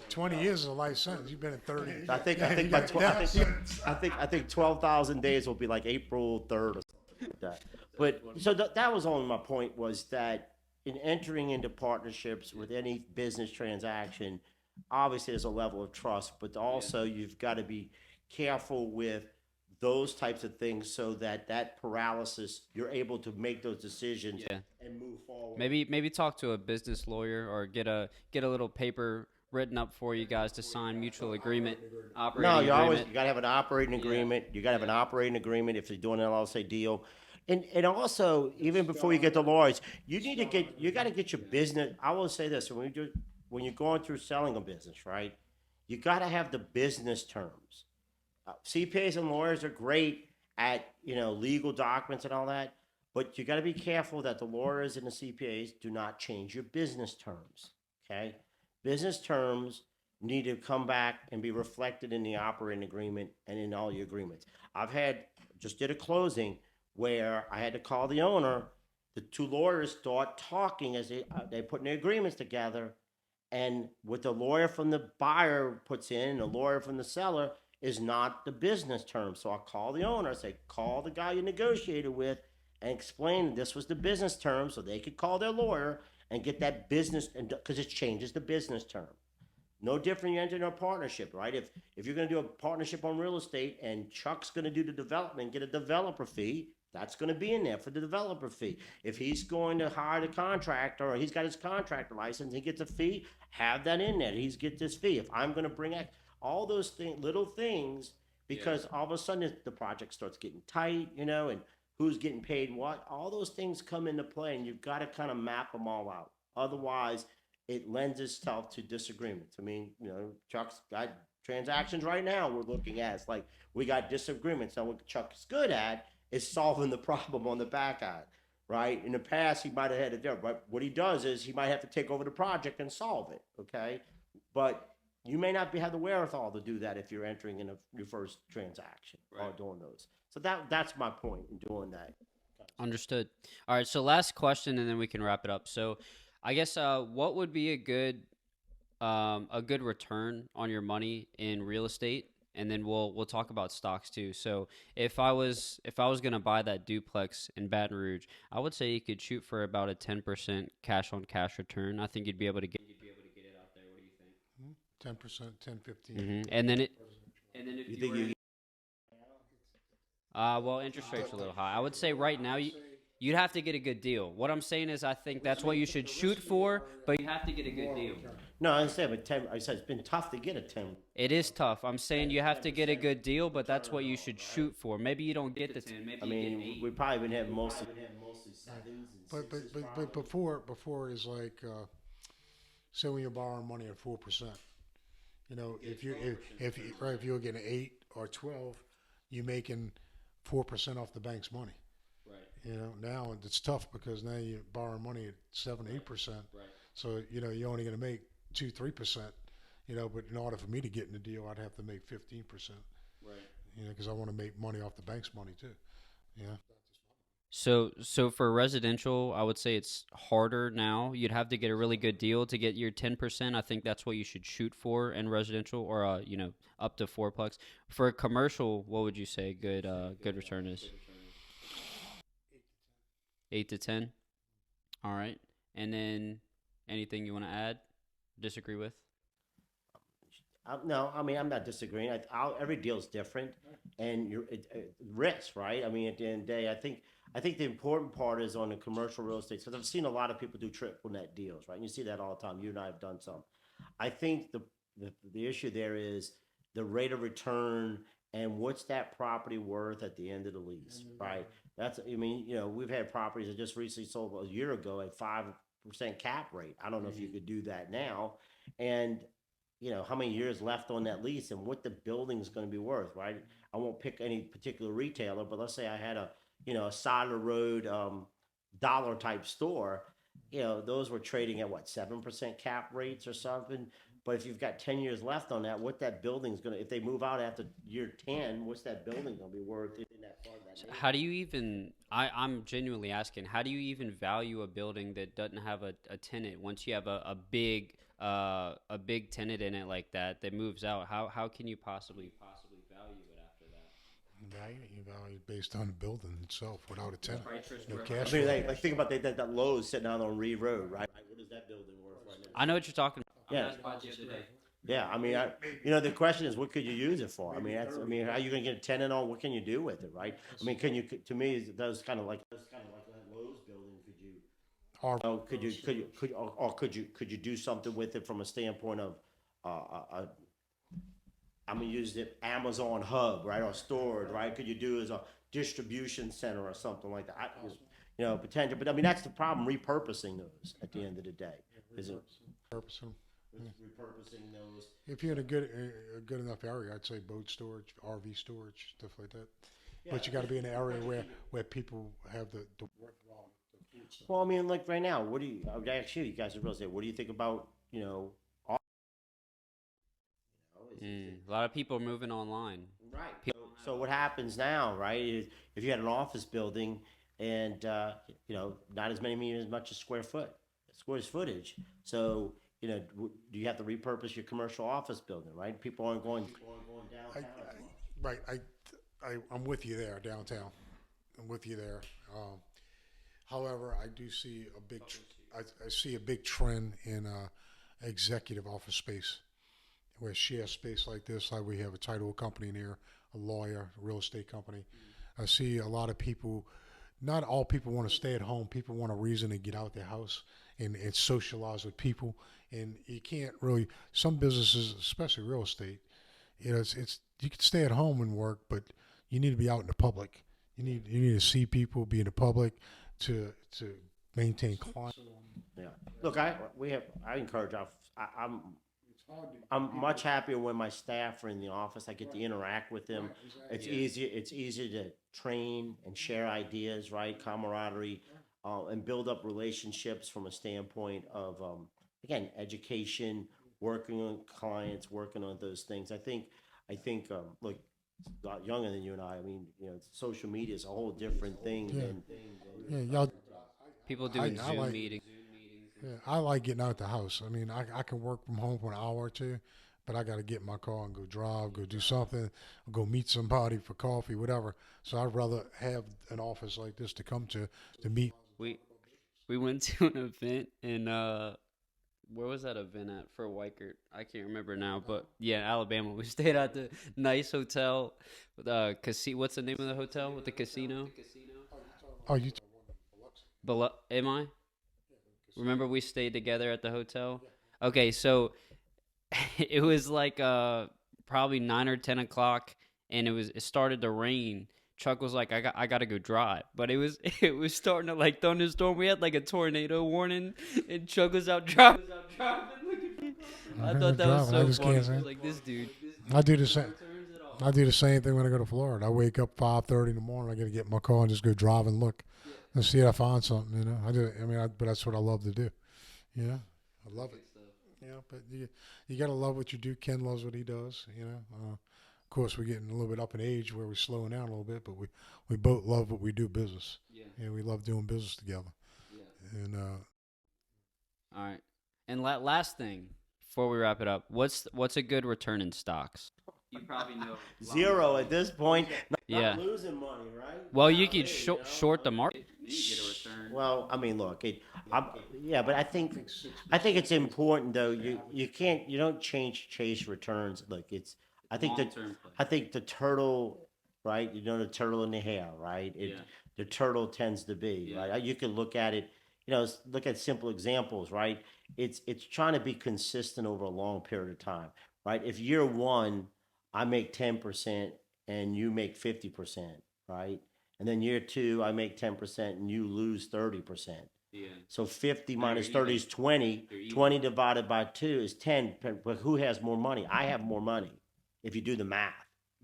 S3: 20 years is a life sentence. You've been in 30.
S2: I think 12,000 days will be like April 3rd or something like that. But so that was only my point, was that in entering into partnerships with any business transaction, obviously there's a level of trust, but also you've got to be careful with those types of things so that paralysis, you're able to make those decisions and move forward.
S1: Maybe talk to a business lawyer or get a little paper written up for you guys to sign mutual agreement.
S2: You gotta have an operating agreement. You gotta have an operating agreement if you're doing an LLC deal. And also, even before you get the lawyers, you gotta get your business. I will say this: when you're going through selling a business, right? You gotta have the business terms. CPAs and lawyers are great at legal documents and all that, but you gotta be careful that the lawyers and the CPAs do not change your business terms. Okay, business terms need to come back and be reflected in the operating agreement and in all your agreements. Just did a closing where I had to call the owner. The two lawyers start talking as they putting their agreements together, and what the lawyer from the buyer puts in and the lawyer from the seller is not the business terms. So I call the owner, I say, call the guy you negotiated with and explain this was the business term, so they could call their lawyer and get that business, and because it changes the business term. No different you enter into a partnership, right? If you're going to do a partnership on real estate and Chuck's going to do the development, get a developer fee, that's going to be in there for the developer fee. If he's going to hire the contractor or he's got his contractor license, he gets a fee, have that in there. He's get this fee. If I'm going to bring all those little things, because all of a sudden the project starts getting tight, and who's getting paid what, all those things come into play, and you've got to kind of map them all out. Otherwise, it lends itself to disagreements. I mean, Chuck's got transactions right now we're looking at. It's like we got disagreements. Now, what Chuck's good at is solving the problem on the back end, right? In the past, he might have had to do it, but what he does is he might have to take over the project and solve it, okay? But you may not have the wherewithal to do that if you're entering in your first transaction or doing those. So that's my point in doing that.
S1: Understood. All right, so last question, and then we can wrap it up. So I guess what would be a good return on your money in real estate? And then we'll talk about stocks too. So if I was gonna buy that duplex in Baton Rouge, I would say you could shoot for about a 10% cash on cash return. I think you'd be able to get it out there. What do you think?
S3: 10%, 10, 15.
S1: Mm-hmm. And then if you think well, interest rates are a little high. I would say right now you'd have to get a good deal. What I'm saying is I think that's what you should shoot for, but you have to get a good deal.
S2: No, I understand, but I said it's been tough to get a 10.
S1: It is tough. I'm saying you have to get a good deal, but that's what you should shoot for. Maybe you don't get the 10. Maybe you get 8.
S2: We probably been having mostly
S3: 7s. But before is like, say when you're borrowing money at 4%, if you're getting 8 or 12, you're making 4% off the bank's money. Right. Now it's tough because now you're borrowing money at 7, 8%. Right. So you're only going to make 2-3%. But in order for me to get in the deal, I'd have to make 15%.
S1: Right.
S3: Because I want to make money off the bank's money too. Yeah.
S1: So for residential, I would say it's harder now. You'd have to get a really good deal to get your 10%. I think that's what you should shoot for in residential, or up to fourplex. For commercial, what would you say good return is? 8 to 10. All right. And then anything you want to add, disagree with?
S2: No, I mean, I'm not disagreeing. Every deal is different, and risk, right? I mean, at the end of the day, I think the important part is on the commercial real estate, because I've seen a lot of people do triple net deals, right? And you see that all the time. You and I have done some. I think the issue there is the rate of return and what's that property worth at the end of the lease, right? We've had properties that just recently sold a year ago at 5% cap rate. I don't know if you could do that now, and how many years left on that lease and what the building's going to be worth, right? I won't pick any particular retailer, but let's say I had a side of the road dollar type store, those were trading at 7% cap rates or something. But if you've got 10 years left on that, what that building's going to, if they move out after year 10, what's that building going to be worth in that part of that neighborhood?
S1: How do you even, I'm genuinely asking, how do you even value a building that doesn't have a tenant once you have a big tenant in it like that moves out? How can you possibly value it after that?
S3: You value based on the building itself without a tenant. No
S2: cash. I mean, think about that Lowe's sitting out on Reed Road, right? What is that building worth right now?
S1: I know what you're talking about.
S2: Yeah. Yeah, I mean, the question is, what could you use it for? I mean, how are you going to get a tenant on? What can you do with it, right? I mean, to me, it does kind of like that Lowe's building. Could you do something with it from a standpoint of, I'm gonna use the Amazon hub, right, or storage, right? Could you do as a distribution center or something like that? Potential, but I mean, that's the problem, repurposing those at the end of the day. Is it
S3: repurposing?
S2: Repurposing those.
S3: If you're in a good enough area, I'd say boat storage, RV storage, stuff like that. Yeah, but you got to be in an area where people have the
S2: Well, I mean, like right now, actually, you guys are real estate. What do you think about,
S1: a lot of people are moving online.
S2: Right. So what happens now, right, is if you had an office building and, not as much as square footage. So, do you have to repurpose your commercial office building, right? People aren't going downtown.
S3: I'm with you there, downtown. I'm with you there. However, I do see I see a big trend in executive office space, where share space like this, like we have a title company in here, a lawyer, a real estate company. I see a lot of people. Not all people want to stay at home. People want a reason to get out their house and socialize with people. And you can't really. Some businesses, especially real estate, it's you can stay at home and work, but you need to be out in the public. You need to see people, be in the public, to maintain clients.
S2: Yeah. Look, I encourage I'm much happier when my staff are in the office. I get to interact with them. Right, exactly. It's easier to train and share ideas, right? Camaraderie, and build up relationships from a standpoint of again, education, working on clients, working on those things. I think look, a lot younger than you and I mean, social media is a whole different thing.
S3: Y'all.
S1: People doing Zoom meetings.
S3: Yeah, I like getting out the house. I mean, I can work from home for an hour or two, but I got to get in my car and go drive, go do something, or go meet somebody for coffee, whatever. So I'd rather have an office like this to come to meet.
S1: We went to an event in where was that event at for Weichert? I can't remember now, but yeah, Alabama. We stayed at the nice hotel, what's the name of the hotel with the casino?
S3: Oh, you.
S1: Am I? Remember we stayed together at the hotel? Okay, so it was like probably 9 or 10 o'clock, and it started to rain. Chuck was like, I got to go drive, but it was starting to like thunderstorm. We had like a tornado warning, and Chuck was out driving. I thought that was so funny. I was like, this dude.
S3: I do the same. I do the same thing when I go to Florida. I wake up 5:30 in the morning. I got to get in my car and just go drive and look. And see if I find something, I do. But that's what I love to do. I love it. But you got to love what you do. Ken loves what he does, Of course, we're getting a little bit up in age where we're slowing down a little bit, but we both love what we do business. Yeah. And we love doing business together. Yeah. And
S1: all right. And last thing before we wrap it up, what's a good return in stocks? You probably know.
S2: Zero at this point. Not losing money, right?
S1: Well, you could short the market. You get a return.
S2: Well, I mean, look, but I think it's important though. You don't chase returns. Look, I think the turtle, right? The turtle in the hair, right? The turtle tends to be right. You can look at it. Look at simple examples, right? It's trying to be consistent over a long period of time, right? If year one, I make 10% and you make 50%, right? And then year two, I make 10% and you lose 30%. Yeah. So 50 minus 30 is 20. 20 divided by 2 is 10. But who has more money? I have more money if you do the math,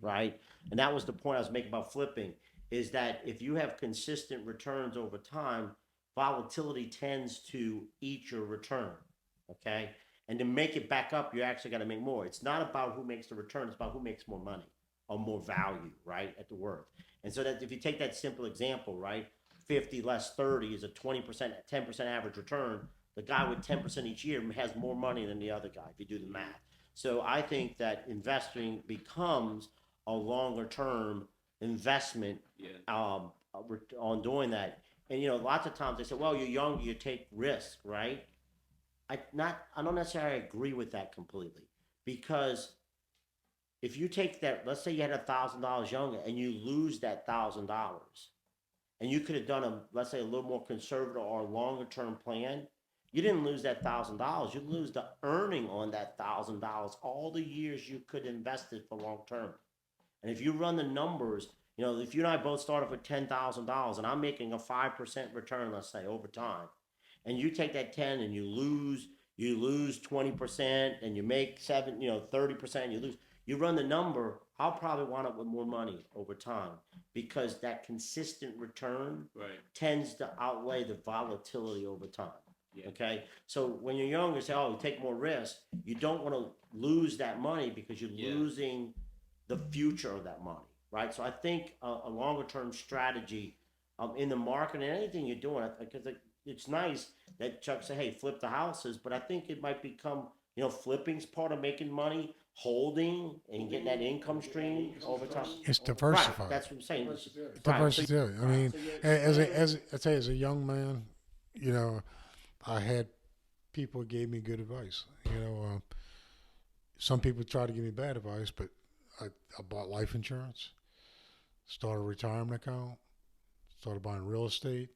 S2: right? And that was the point I was making about flipping, is that if you have consistent returns over time, volatility tends to eat your return, okay? And to make it back up, you actually got to make more. It's not about who makes the return. It's about who makes more money or more value, right, at the worth. And so that if you take that simple example, right, 50 less 30 is a 20%, 10% average return. The guy with 10% each year has more money than the other guy if you do the math. So I think that investing becomes a longer term investment on doing that. And, lots of times they say, well, you're younger, you take risks, right? I don't necessarily agree with that completely, because if you take that, let's say you had $1,000 younger and you lose that $1,000, and you could have done let's say a little more conservative or a longer term plan, you didn't lose that $1,000. You lose the earning on that $1,000, all the years you could invest it for long term. And if you run the numbers, if you and I both started with $10,000 and I'm making a 5% return, let's say over time, and you take that 10 and you lose 20% and you make 30%, you run the number, I'll probably wind up with more money over time, because that consistent return tends to outweigh the volatility over time. Yeah. Okay. So when you're younger, say, you take more risk. You don't want to lose that money because you're losing the future of that money. Right. So I think a longer term strategy in the market and anything you're doing, because it's nice that Chuck said, hey, flip the houses, but I think it might become, flipping's part of making money, holding and getting that income stream over time.
S3: It's diversified.
S2: Right, that's what I'm saying.
S3: Diversity. I mean, as a young man, I had people who gave me good advice. Some people try to give me bad advice, but I bought life insurance, started a retirement account, started buying real estate.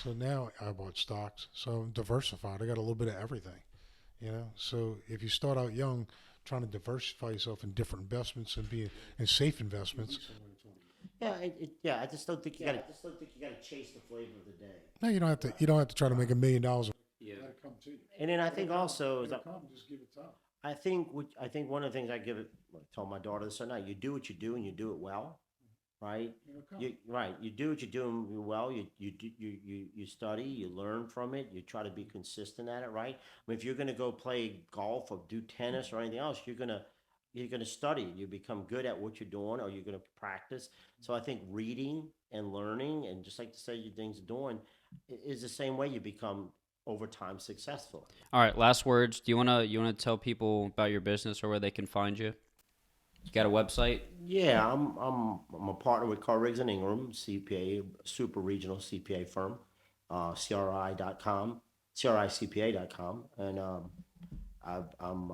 S3: So now I bought stocks. So I'm diversified. I got a little bit of everything, So if you start out young, trying to diversify yourself in different investments and be in safe investments.
S2: I just don't think you got to chase the flavor of the day.
S3: No, you don't have to. You don't have to try to make $1 million.
S2: Yeah. And then I think also, just give it time. I think one of the ththings I told my daughter this night, you do what you do and you do it well, right? You do what you do and you well. You study, you learn from it, you try to be consistent at it, right? I mean, if you're going to go play golf or do tennis or anything else, you're going to study. You become good at what you're doing, or you're going to practice. So I think reading and learning, and just like to say your things doing, is the same way you become over time successful.
S1: All right, last words. Do you wanna tell people about your business or where they can find you? You got a website?
S2: Yeah, I'm a partner with Carr Riggs and Ingram, CPA, super regional CPA firm, CRICPA.com, and I'm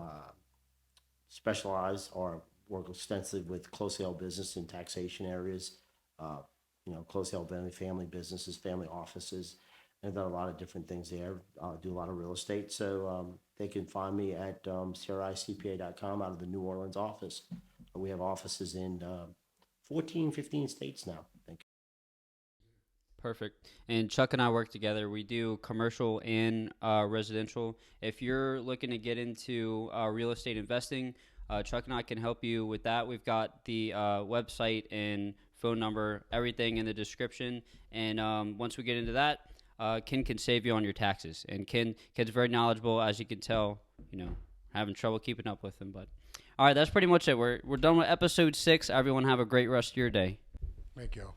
S2: specialized or work extensively with closely held business in taxation areas, closely held family businesses, family offices. I've done a lot of different things there. Do a lot of real estate. So they can find me at CRICPA.com out of the New Orleans office. We have offices in 15 states now, I think.
S1: Perfect. And Chuck and I work together. We do commercial and residential. If you're looking to get into real estate investing, Chuck and I can help you with that. We've got the website and phone number, everything in the description. And once we get into that, Ken can save you on your taxes. And Ken's very knowledgeable, as you can tell. having trouble keeping up with him. But all right, that's pretty much it. We're done with episode 6. Everyone have a great rest of your day.
S3: Thank y'all.